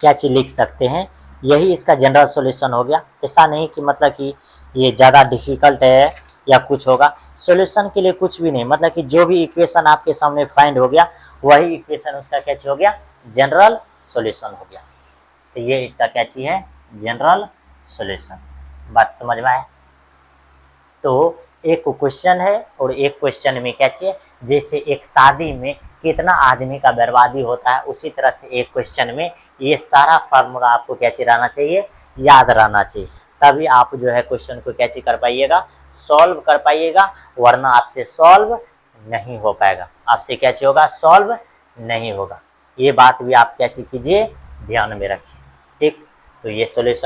क्या चीज लिख सकते हैं, यही इसका जनरल सॉल्यूशन हो गया। ऐसा नहीं कि मतलब कि ये ज़्यादा डिफिकल्ट है या कुछ होगा, सॉल्यूशन के लिए कुछ भी नहीं, मतलब कि जो भी इक्वेशन आपके सामने फाइंड हो गया वही इक्वेशन उसका क्या चीज हो गया, जनरल सॉल्यूशन हो गया। तो ये इसका क्या चीज है, जनरल सॉल्यूशन। बात समझ में आए? तो एक क्वेश्चन है और एक क्वेश्चन में क्या चाहिए, जैसे एक शादी में कितना आदमी का बर्बादी होता है, उसी तरह से एक क्वेश्चन में ये सारा फार्मूला आपको क्या चाहिए रहना चाहिए, याद रहना चाहिए, तभी आप जो है क्वेश्चन को क्या चीज कर पाइएगा, सॉल्व कर पाइएगा, वरना आपसे सॉल्व नहीं हो पाएगा, आपसे क्या चीज होगा, सॉल्व नहीं होगा। ये बात भी आप क्या चीज कीजिए, ध्यान में रखिए। ठीक, तो ये सॉल्यूशन